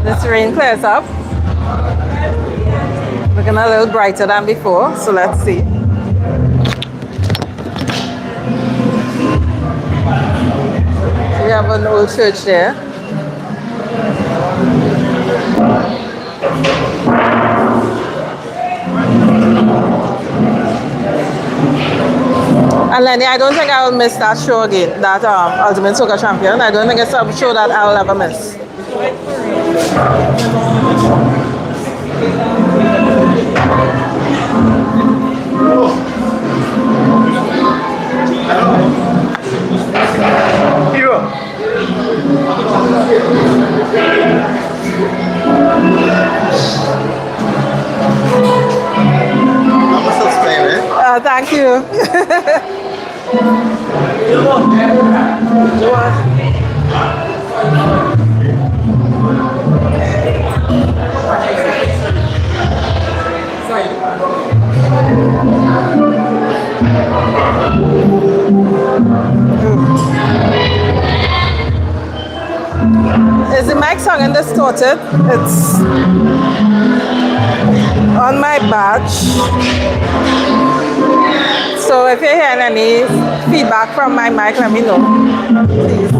this rain clears up. Looking a little brighter than before, so let's see. We have an old church there. And Lenny, I don't think I will miss that show again, that Ultimate Soca Champion. I don't think it's a show that I will ever miss. Thank you. Is the mic song and distorted? It's on my badge. So if you hear any feedback from my mic, let me know, please,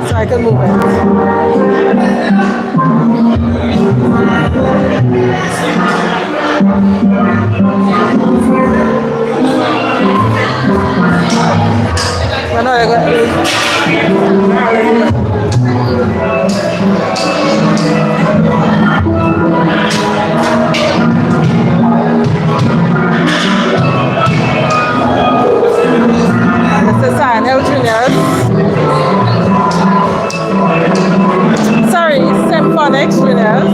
so I can move it. Well, no, they're going This is Carnival Juniors. Sorry, Symphonic Juniors.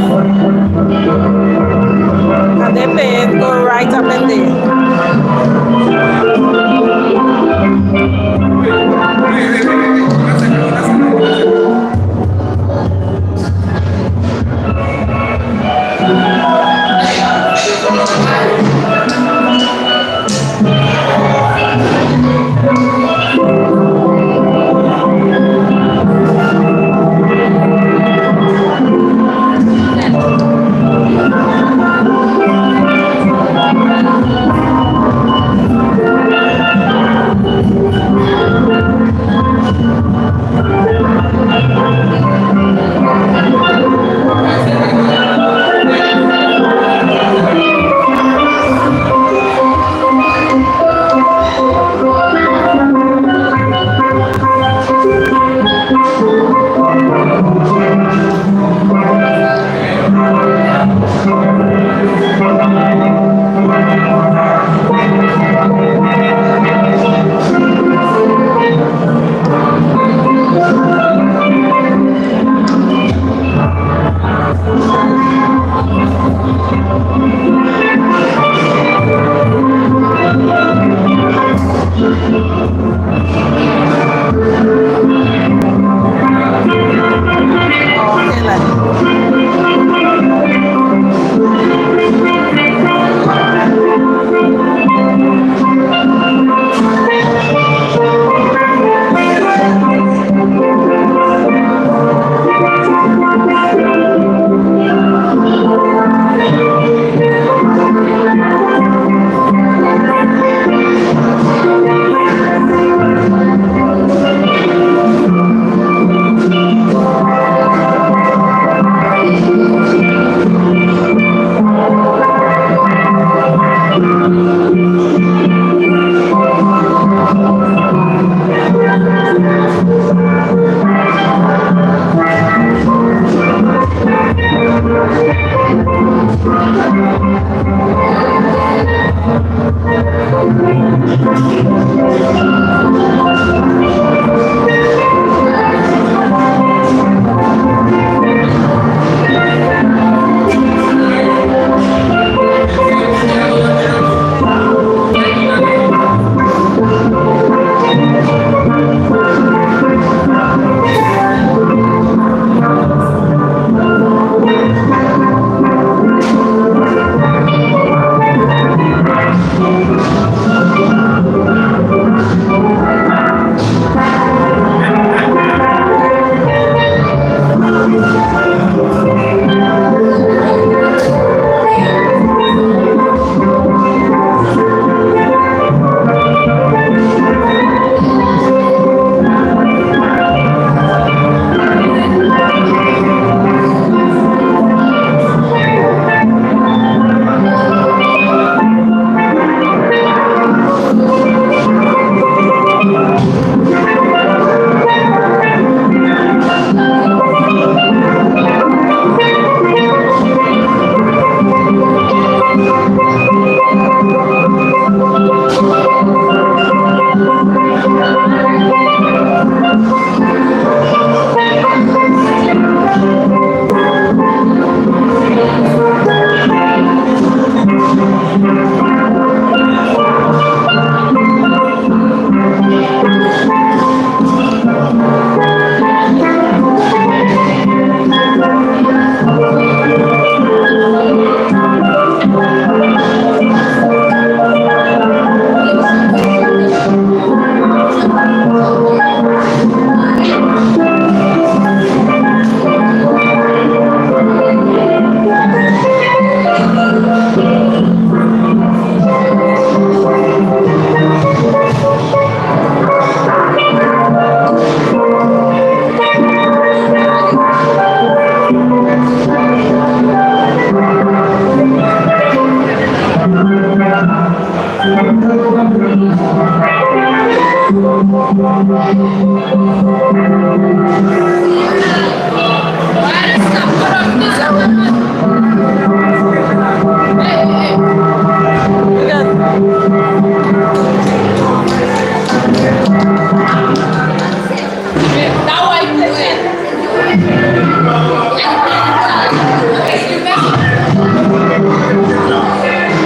And they're playing Go Right Up in There.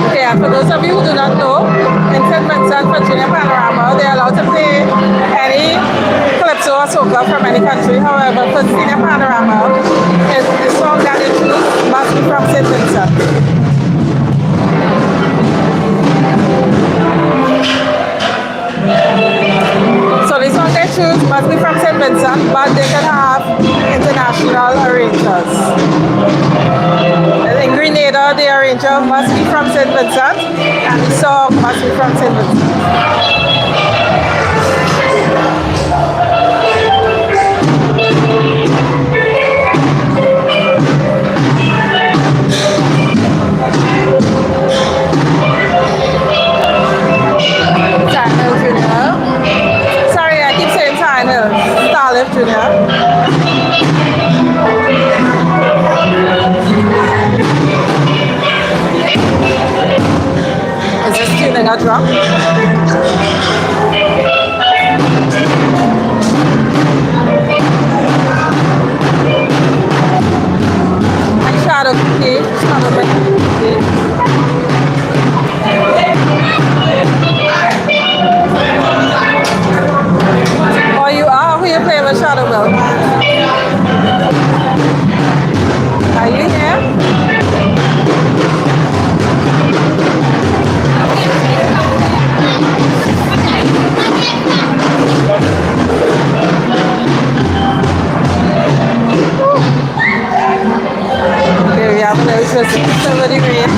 Okay, and for those of you who do not know, in St Vincent for Junior Panorama, they're allowed to play any calypso or soca from any country. However, for Senior Panorama, the song that they choose must be from St Vincent. So the song they choose must be from St Vincent, but they can have international arrangers. In Grenada, the arranger must be from St Vincent, and the song must be from St Vincent. Sorry, I keep saying Tyne Hill. Starlift Junior. Is this tuning a drum? And shadow key. Oh, you are? Who you playing with Shadow Milk? Are you here? Okay, we have a little twist of the rain.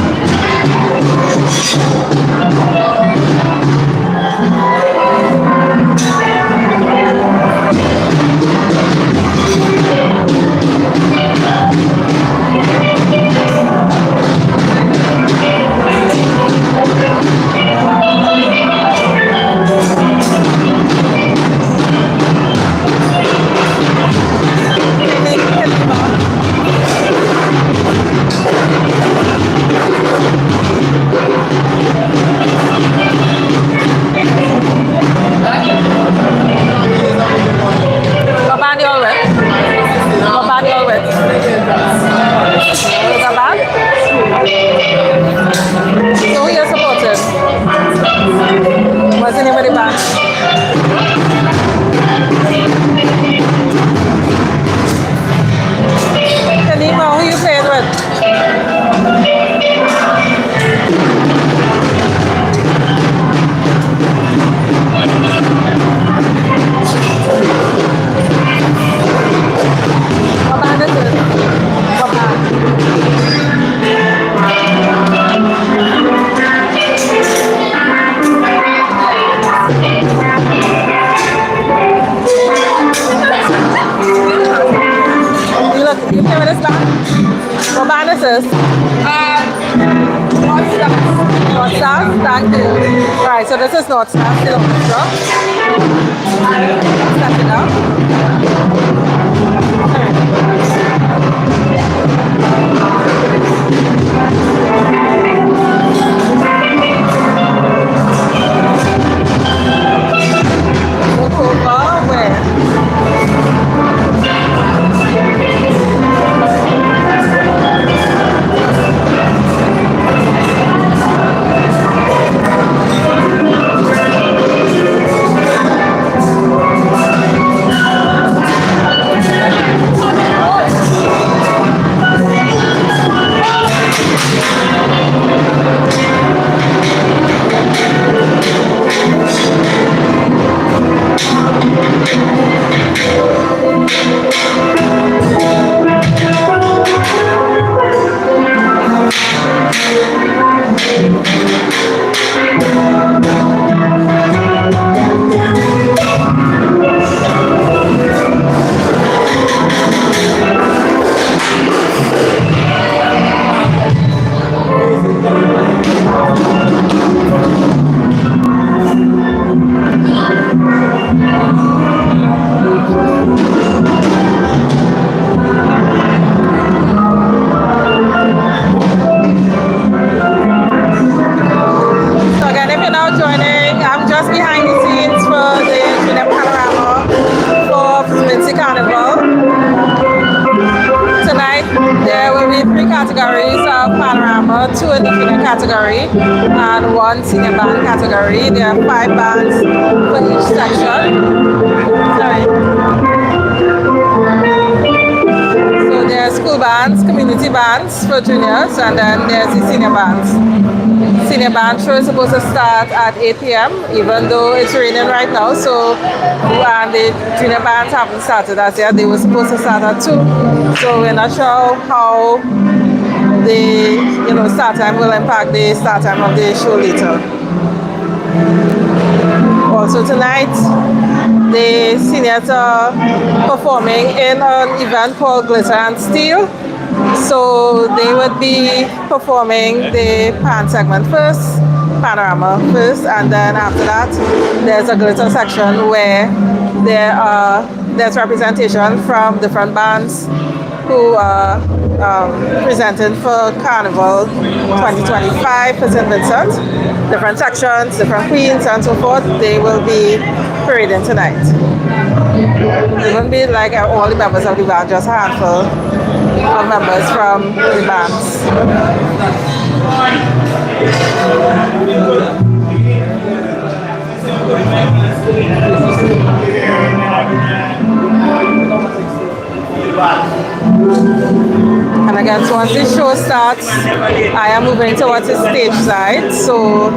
this is? North Stars. North Stars? Thank you. Right, so this is North Stars Steel Orchestra. Step it up. Look over where? So again, if you're now joining, I'm just behind the scenes for the Junior Panorama for Vincy Carnival. Tonight, there will be 3 categories of panorama, 2 in the junior category and 1 senior band category. There are 5 bands for each section. Sorry. So there are school bands, community bands for juniors, and then there's the senior bands. Senior band show is supposed to start at 8 p.m. even though it's raining right now, so and the junior bands haven't started as yet. They were supposed to start at 2, so we're not sure how the start time will impact the start time of the show later. Also tonight, the seniors are performing in an event called Glitter and Steel. So they would be performing the pan segment first, panorama first, and then after that there's a glitter section where there's representation from different bands who are presenting for Carnival 2025 for St Vincent. Different sections, different queens and so forth, they will be parading tonight. It won't be like all the members of the band, just a handful of members from the bands. And again, so once the show starts, I am moving towards the stage side, so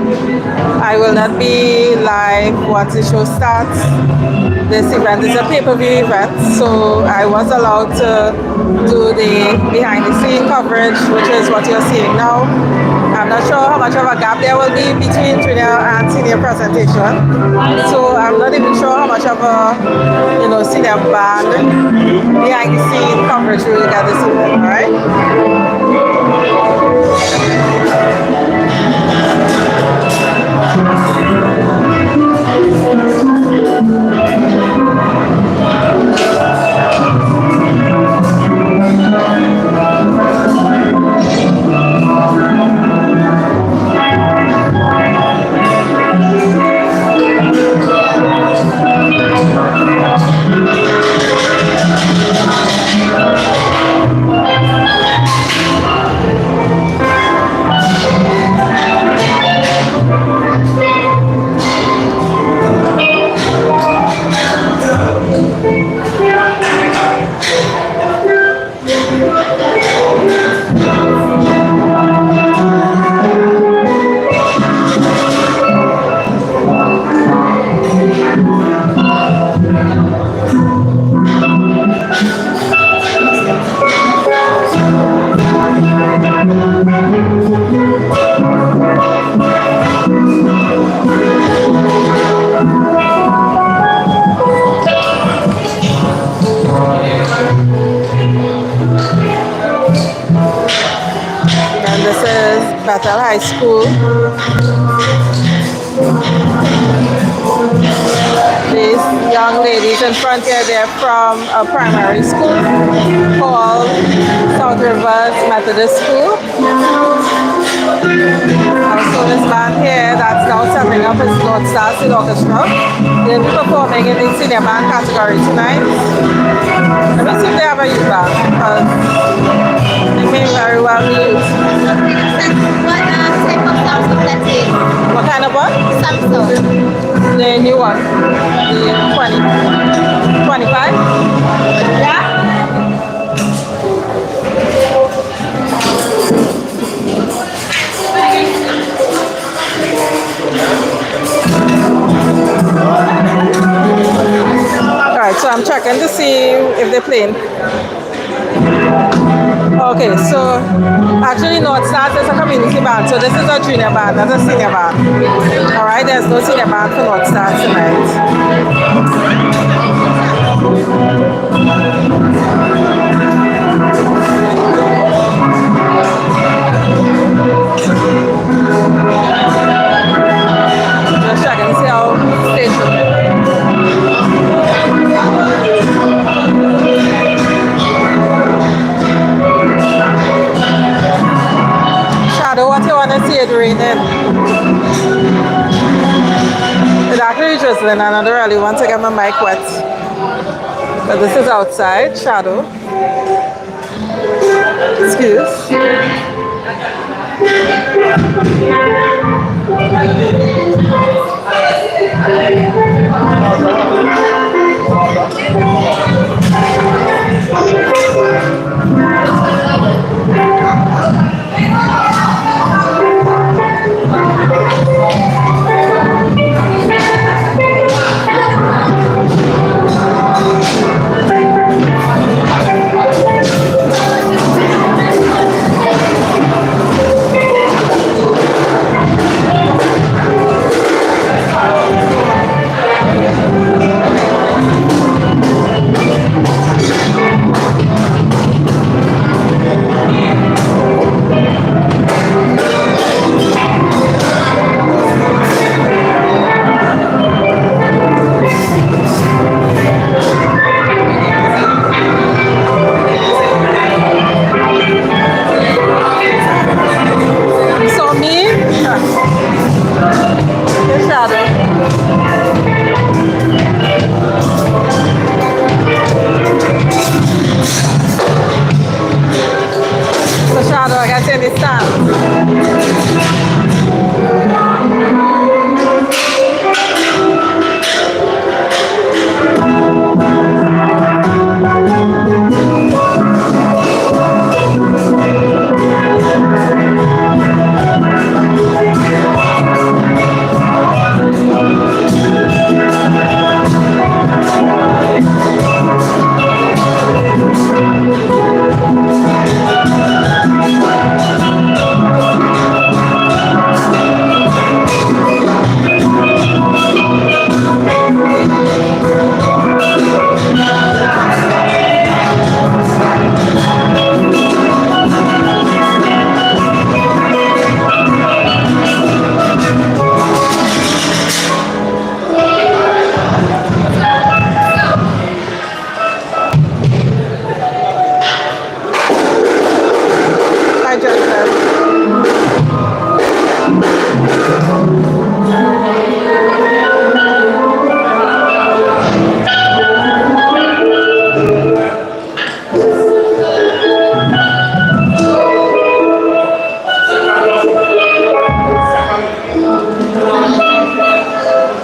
I will not be live once the show starts. This event is a pay-per-view event, so I was allowed to do the behind-the-scene coverage, which is what you're seeing now. I'm not sure how much of a gap there will be between junior and senior presentation, so I'm not even sure how much of a senior band behind-the-scene coverage we will get this evening. All right. Bethel High School. These young ladies in front here, they're from a primary school called South Rivers Methodist School. Also this band here that's now setting up is North Star Steel Orchestra. They'll be performing in the senior band category tonight. Let me see if they have a youth band because they may very well be youth. What type of Samsung that is? What kind of one? Samsung. The new one. The 20. 25? Yeah? Alright, so I'm checking to see if they're playing. Okay, so actually North Stars is a community band, so this is a junior band, not a senior band. Alright, there's no senior band for North Stars tonight. Just checking to see how stage should be. Shadow, what you want to see it raining? It's actually drizzling and I don't really want to get my mic wet. But this is outside, Shadow. Excuse.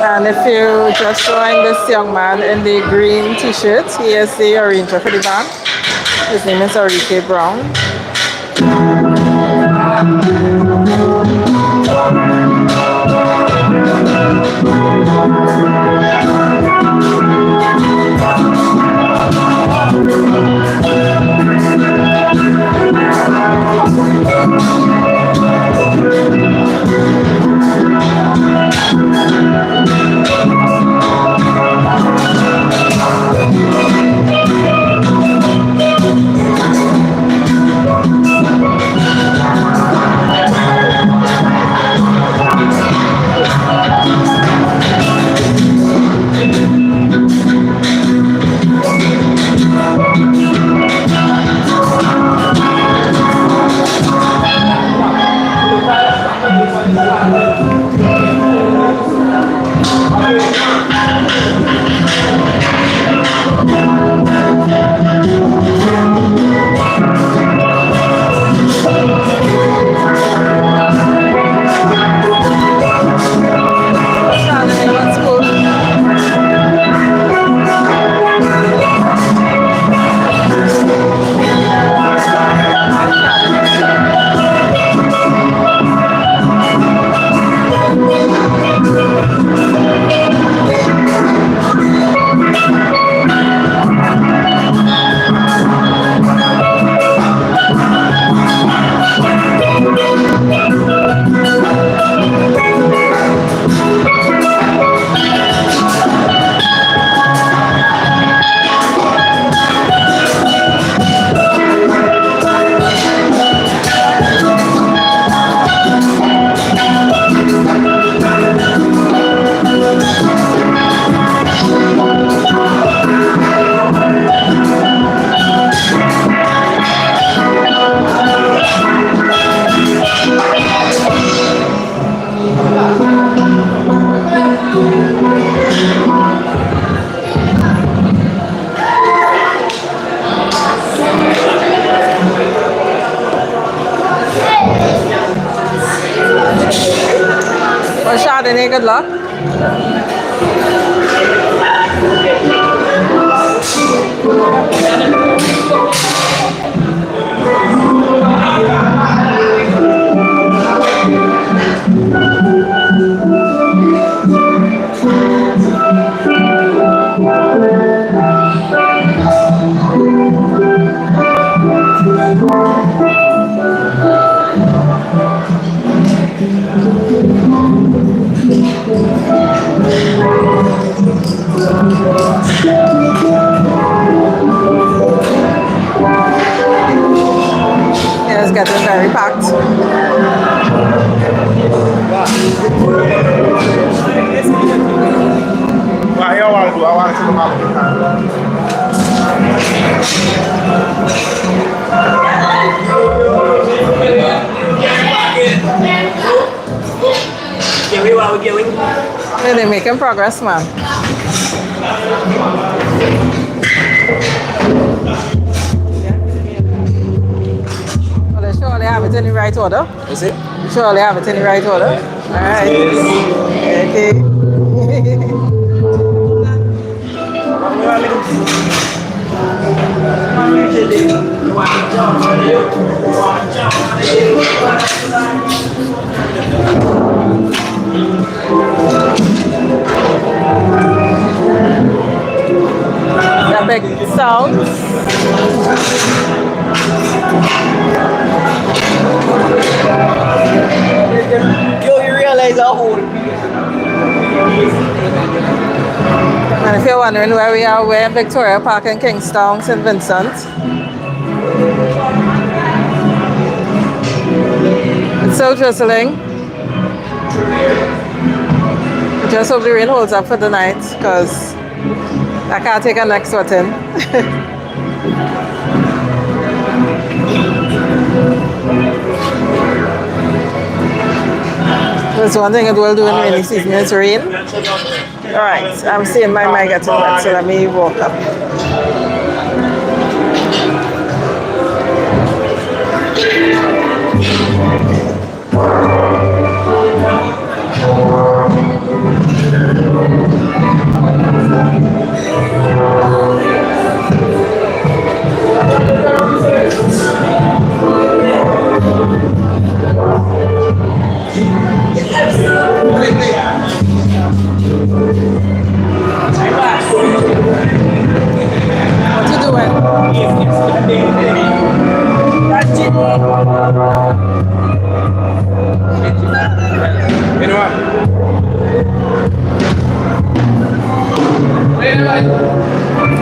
And if you just join this young man in the green t-shirt, he is the arranger for the band. His name is Enrique Brown. Okay, good luck. Yeah, it's getting very packed. Well, here I want to do. I want to come out. Yeah, they're making progress, man. Well, they surely have it in the right order. Is it? Surely have it in the right order. All right. Okay. The big sounds. Yo, you realize how old? And if you're wondering where we are, we're in Victoria Park in Kingstown, St Vincent. It's still drizzling. Just hope the rain holds up for the night because I can't take a next sweating. That's one thing it will do in rainy season is rain. Alright, I'm seeing my mic getting wet, so let me walk up. What you doing?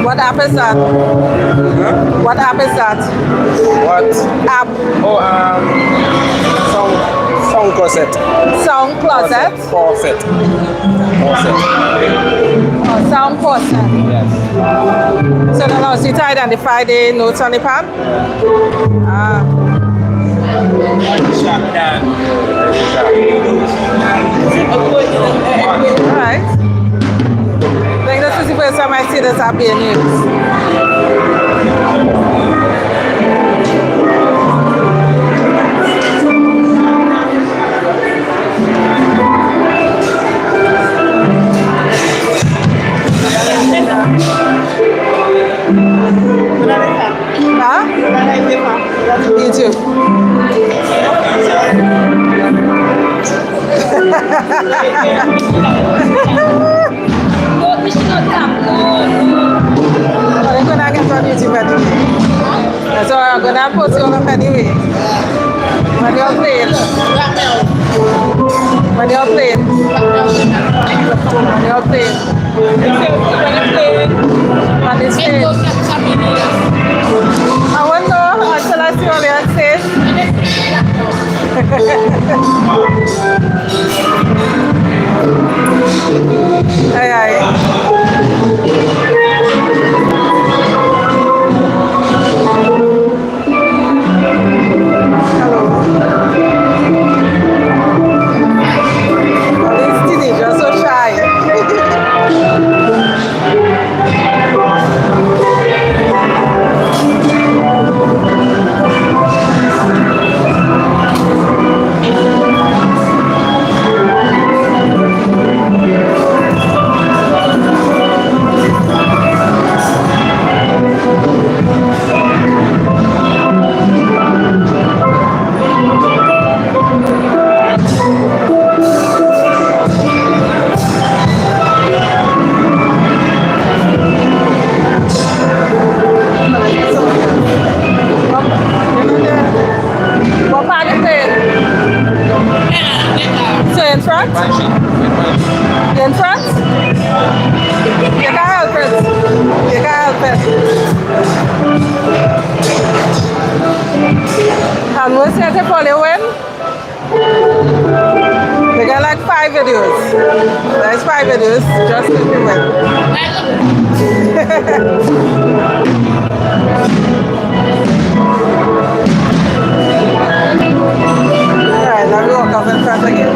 What app is that? Huh? What app is that? What? App. Oh, sound closet. Sound closet? Faucet. Oh, sound closet. Yes. So it allows you to identify the notes on the pan? Ah. Alright. I think this is the first time I see this app being used. Huh? YouTube. I'm gonna get on YouTube anyway. So I'm gonna post you up anyway. When you're playing. When you're playing. When you're playing. On the stage. I won't know until I see all your stage. Aye, aye. perfect. And we set it for you when? They got like 5 videos. There's 5 videos just to do it. Alright, now we walk up in front again.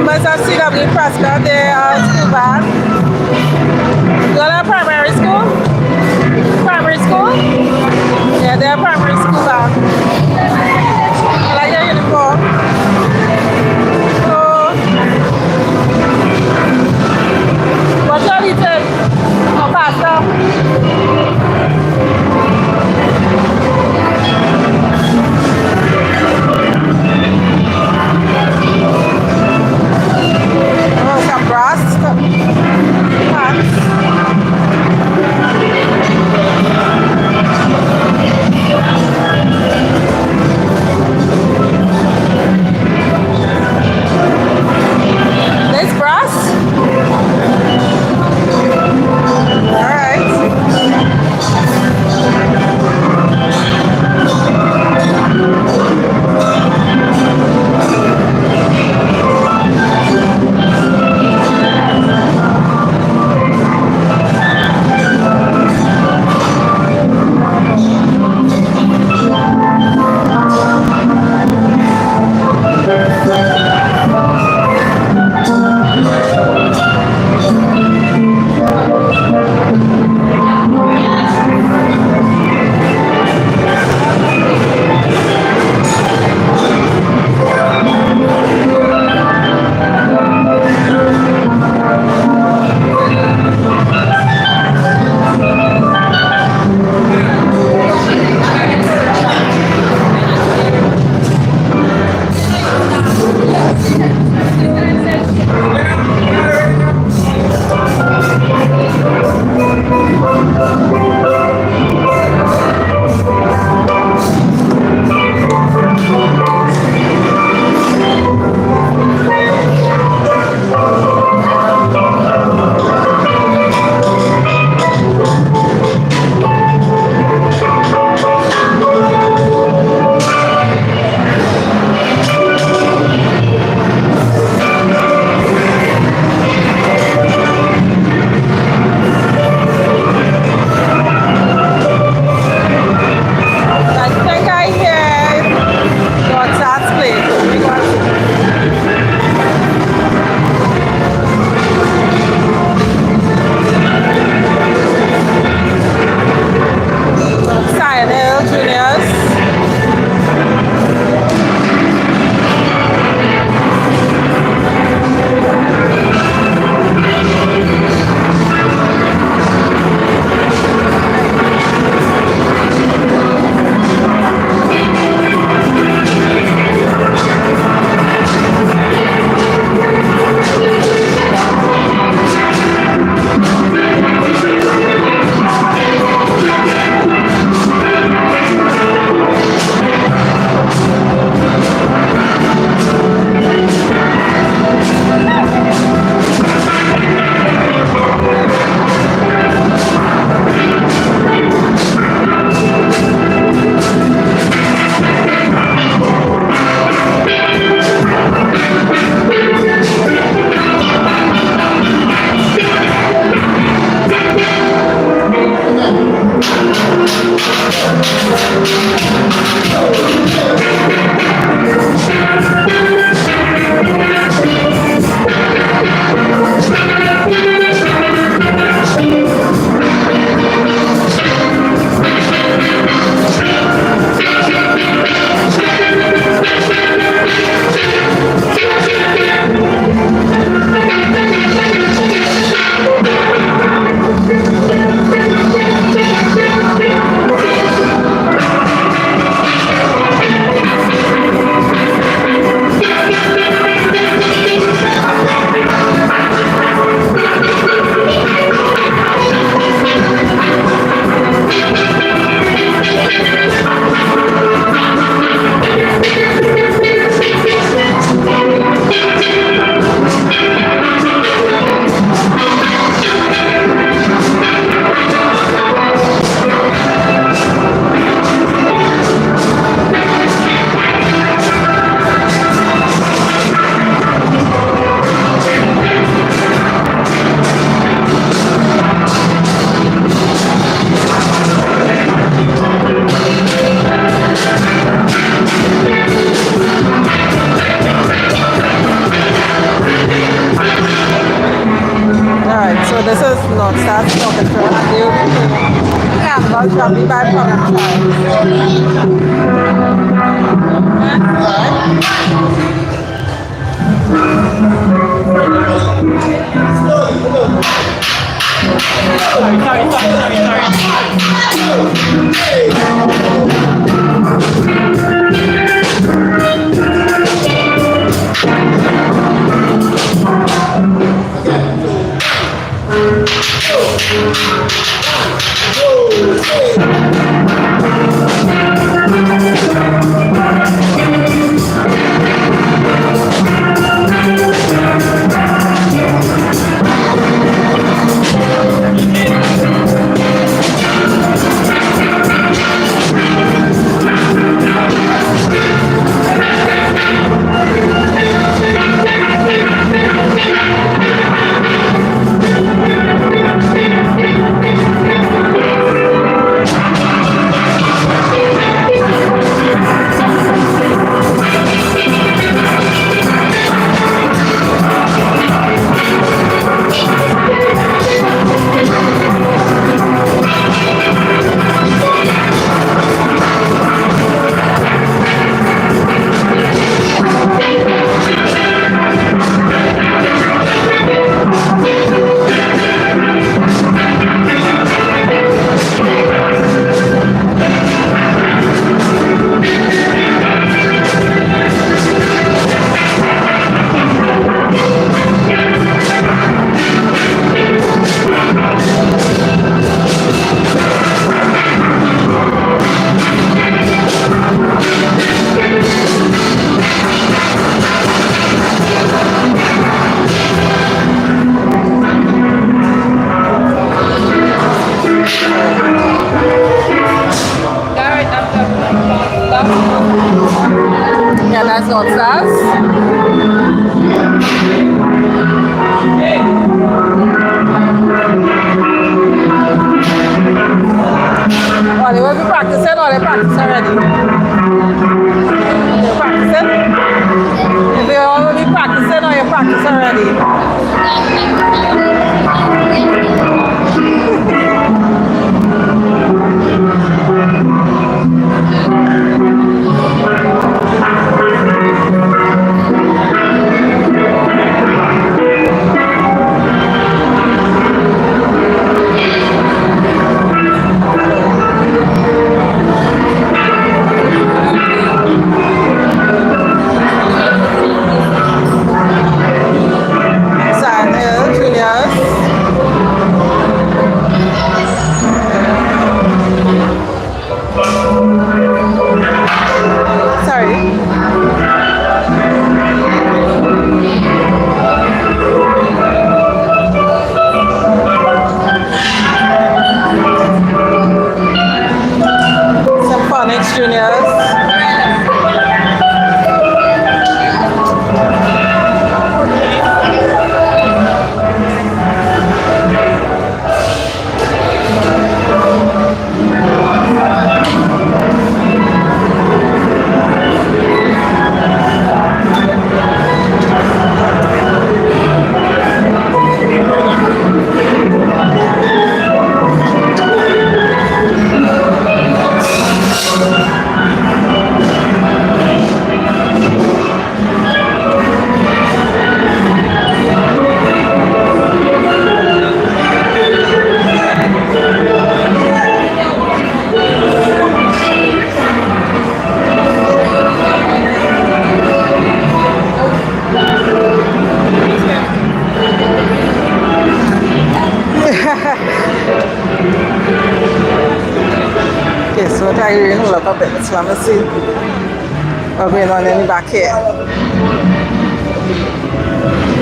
members of CW Prosper, they are school band. You go to primary school? Primary school? Yeah, they're primary school band. I like your uniform. So, what's your eating? Oh, pasta. Oh, some brass pans. All Stars Orchestra, and they will be playing Carnival Jammy by Program Yeah, that's All Stars. Oh, they will be practicing or they practice already? They're practicing? If they all will be practicing or you practice already? Up a bit, so let me see what's going on in the back here.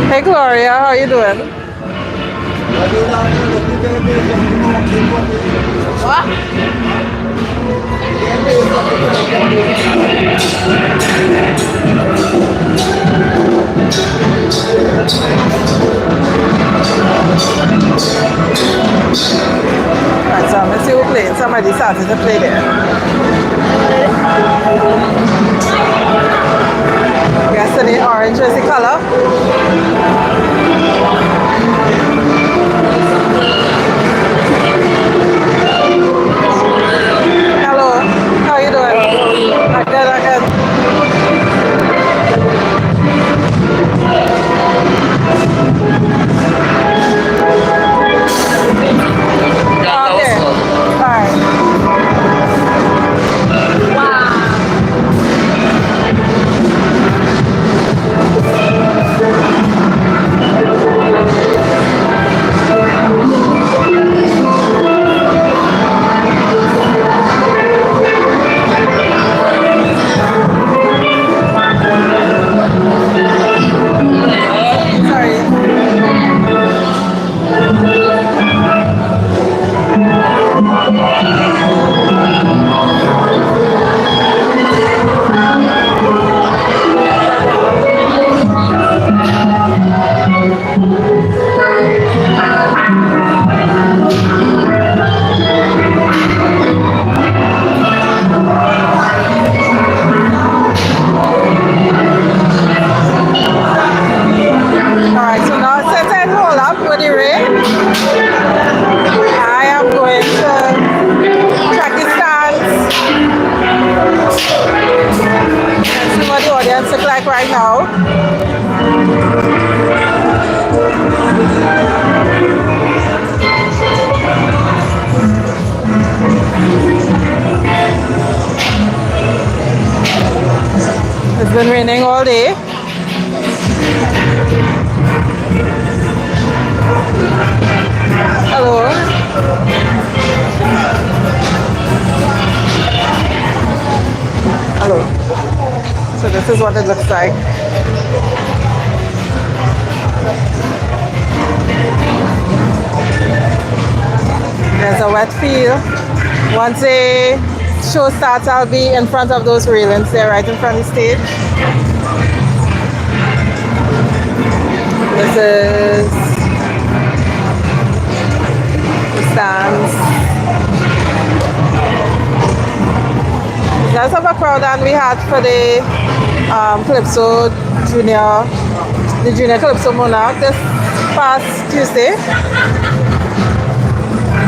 Hey Gloria, how are you doing? What? Right, so let's see who's playing. Somebody started to play there. Yesterday, orange is the color. this is what it looks like. There's a wet field. Once the show starts, I'll be in front of those railings there, right in front of the stage. This is the stands. Less of a crowd than we had for the Calypso Junior, the Junior Calypso Monarch this past Tuesday.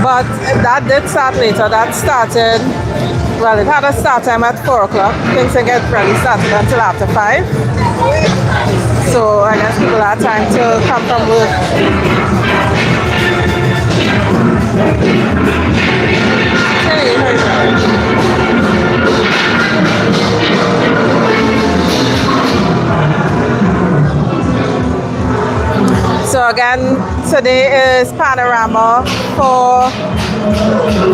But that did start later. That started, well, it had a start time at 4 o'clock. Things didn't get really started until after 5. So I guess people had time to come from work. So again, today is Panorama for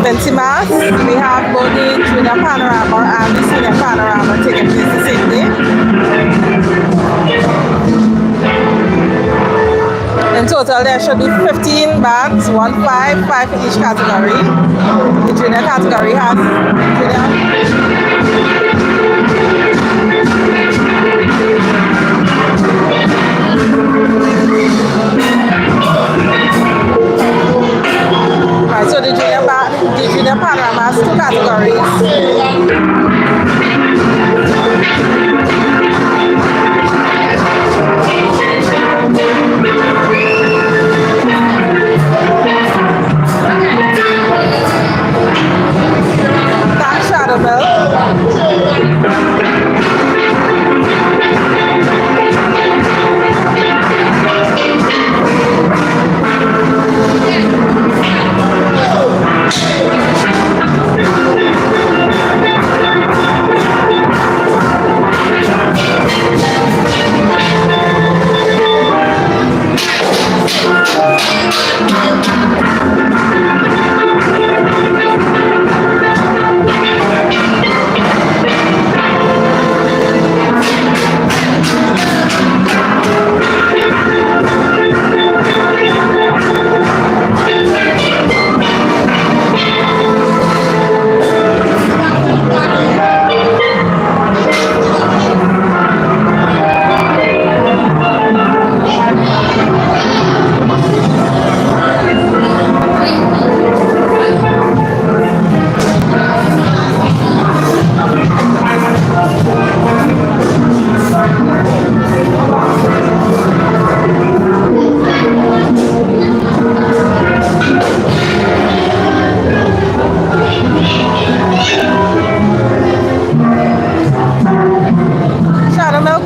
Vincy Mass. We have both the Junior Panorama and the Senior Panorama taking place the same day. In total, there should be 15 bands, 5 in each category. The junior category has Right, so the junior panorama has 2 categories. Thanks,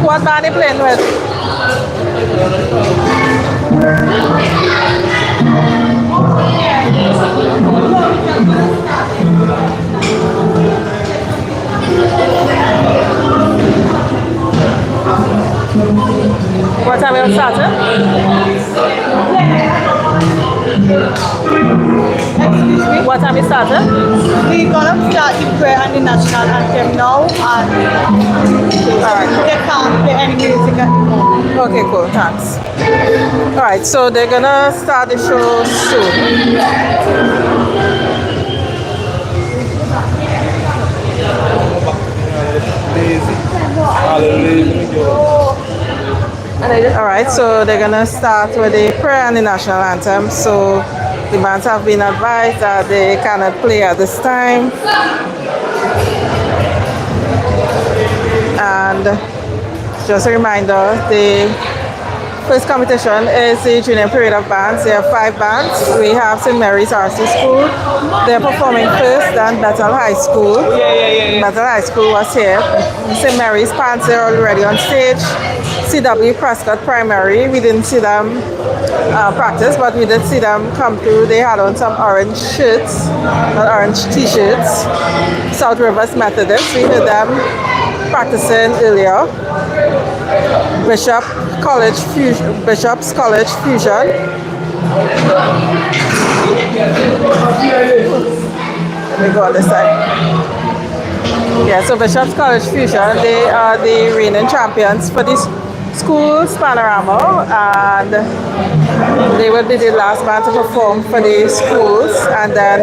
What band are you playing with? What time are you starting? Excuse me? What time you starting? We're gonna start the prayer and the national anthem now, and they can't play any music at the moment. Okay, cool, thanks. Alright, so they're gonna start the show soon. Alright, so they're gonna start with the prayer and the national anthem. So the bands have been advised that they cannot play at this time. And just a reminder, the first competition is the Junior Parade of Bands. There are 5 bands. We have St Mary's RC School. They're performing first, then Bethel High School. Bethel High School was here. St Mary's Pants are already on stage. CW Prescott Primary, we didn't see them practice, but we did see them come through. They had on some orange shirts, orange t-shirts. South Rivers Methodist, we heard them practicing earlier. Bishop's College Fusion. Let me go on this side. Yeah, so Bishop's College Fusion, they are the reigning champions for this school's panorama, and they will be the last band to perform for the schools. And then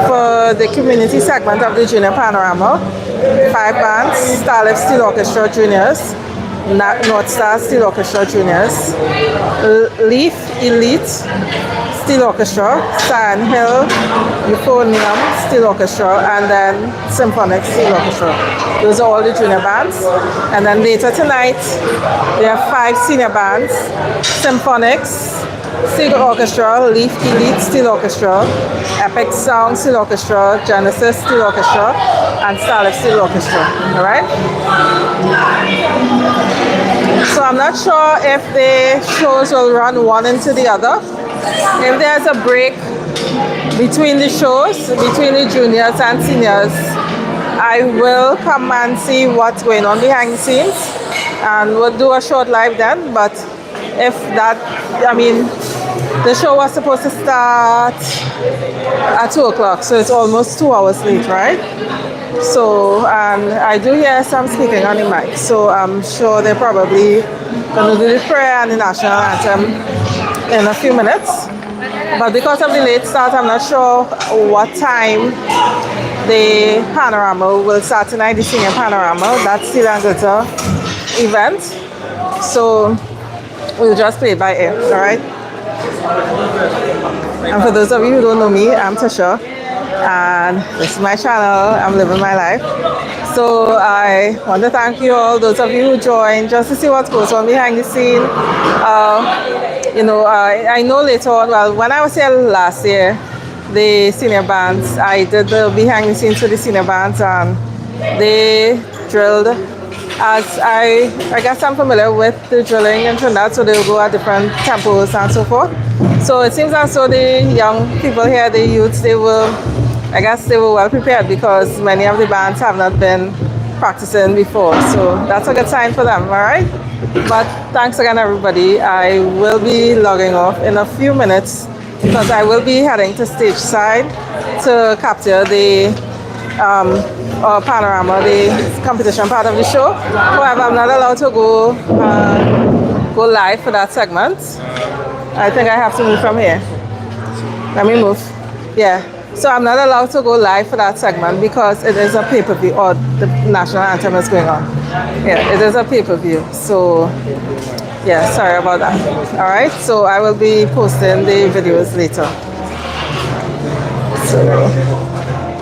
for the community segment of the Junior Panorama, 5 bands: Starlift Steel Orchestra Juniors, North Star Steel Orchestra Juniors, Leaf Elite Steel Orchestra, Sand Hill Euphonium Steel Orchestra, and then Symphonic Steel Orchestra. Those are all the junior bands. And then later tonight, there are 5 senior bands: Symphonics Steel Orchestra, Leaf Elite Steel Orchestra, Epic Sound Steel Orchestra, Genesis Steel Orchestra, and Starlift Steel Orchestra. All right? So I'm not sure if the shows will run one into the other. If there's a break between the shows, between the juniors and seniors, I will come and see what's going on behind the scenes, and we'll do a short live then. But if that, I mean, the show was supposed to start at 2 o'clock, so it's almost 2 hours late, right? So, and I do hear some speaking on the mic, so I'm sure they're probably going to do the prayer and the national anthem in a few minutes. But because of the late start, I'm not sure what time the panorama will start tonight, the senior panorama, that's Steel and Glitter event. So we'll just play it by ear, all right? And for those of you who don't know me, I'm Tasha, and this is my channel, I'm living my life. So I want to thank you all, those of you who joined, just to see what goes on behind the scene. I know later on, well, when I was here last year, the senior bands, I did the behind the scenes for the senior bands, and they drilled, as I guess I'm familiar with the drilling in Trinidad, so they'll go at different tempos and so forth. So it seems as though the young people here, the youths, they were well prepared, because many of the bands have not been practicing before. So that's a good sign for them, all right? But thanks again, everybody. I will be logging off in a few minutes, because I will be heading to stage side to capture the panorama, the competition part of the show. However, I'm not allowed to go live for that segment. I think I have to move from here. Let me move. Yeah. So I'm not allowed to go live for that segment, because it is a pay-per-view, or the national anthem is going on. Yeah, it is a pay-per-view. So yeah, sorry about that. All right. So I will be posting the videos later. So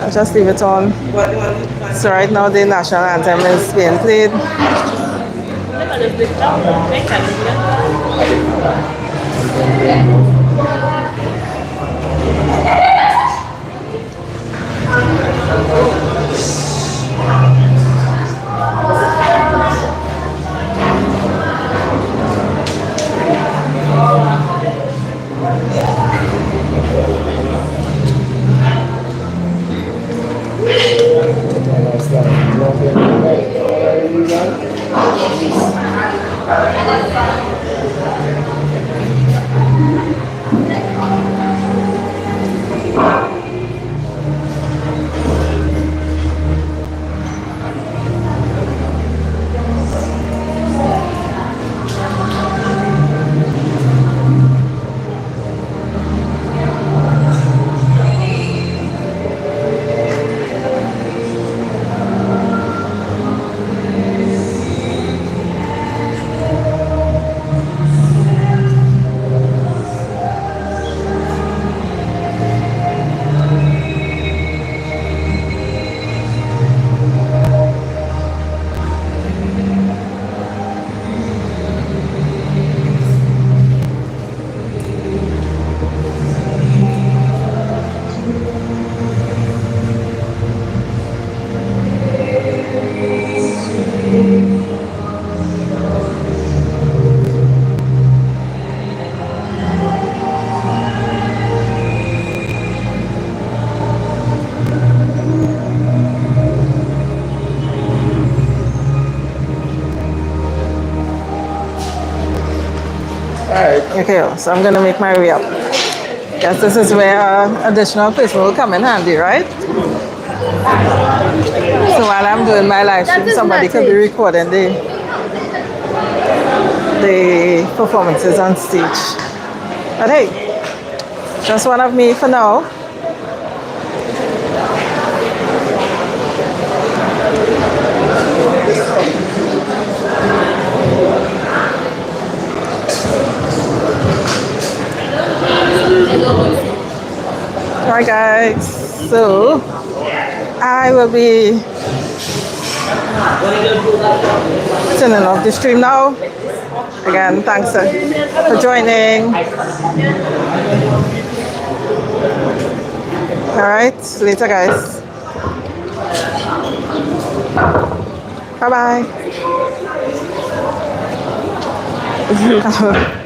I'll just leave it on. So right now the national anthem is being played. Okay, so I'm gonna make my way up. Guess this is where additional placement will come in handy, right? So while I'm doing my live stream, somebody could be recording the performances on stage. But hey, just one of me for now. Alright guys, so I will be turning off the stream now. Again, thanks for joining. Alright, later guys. Bye bye.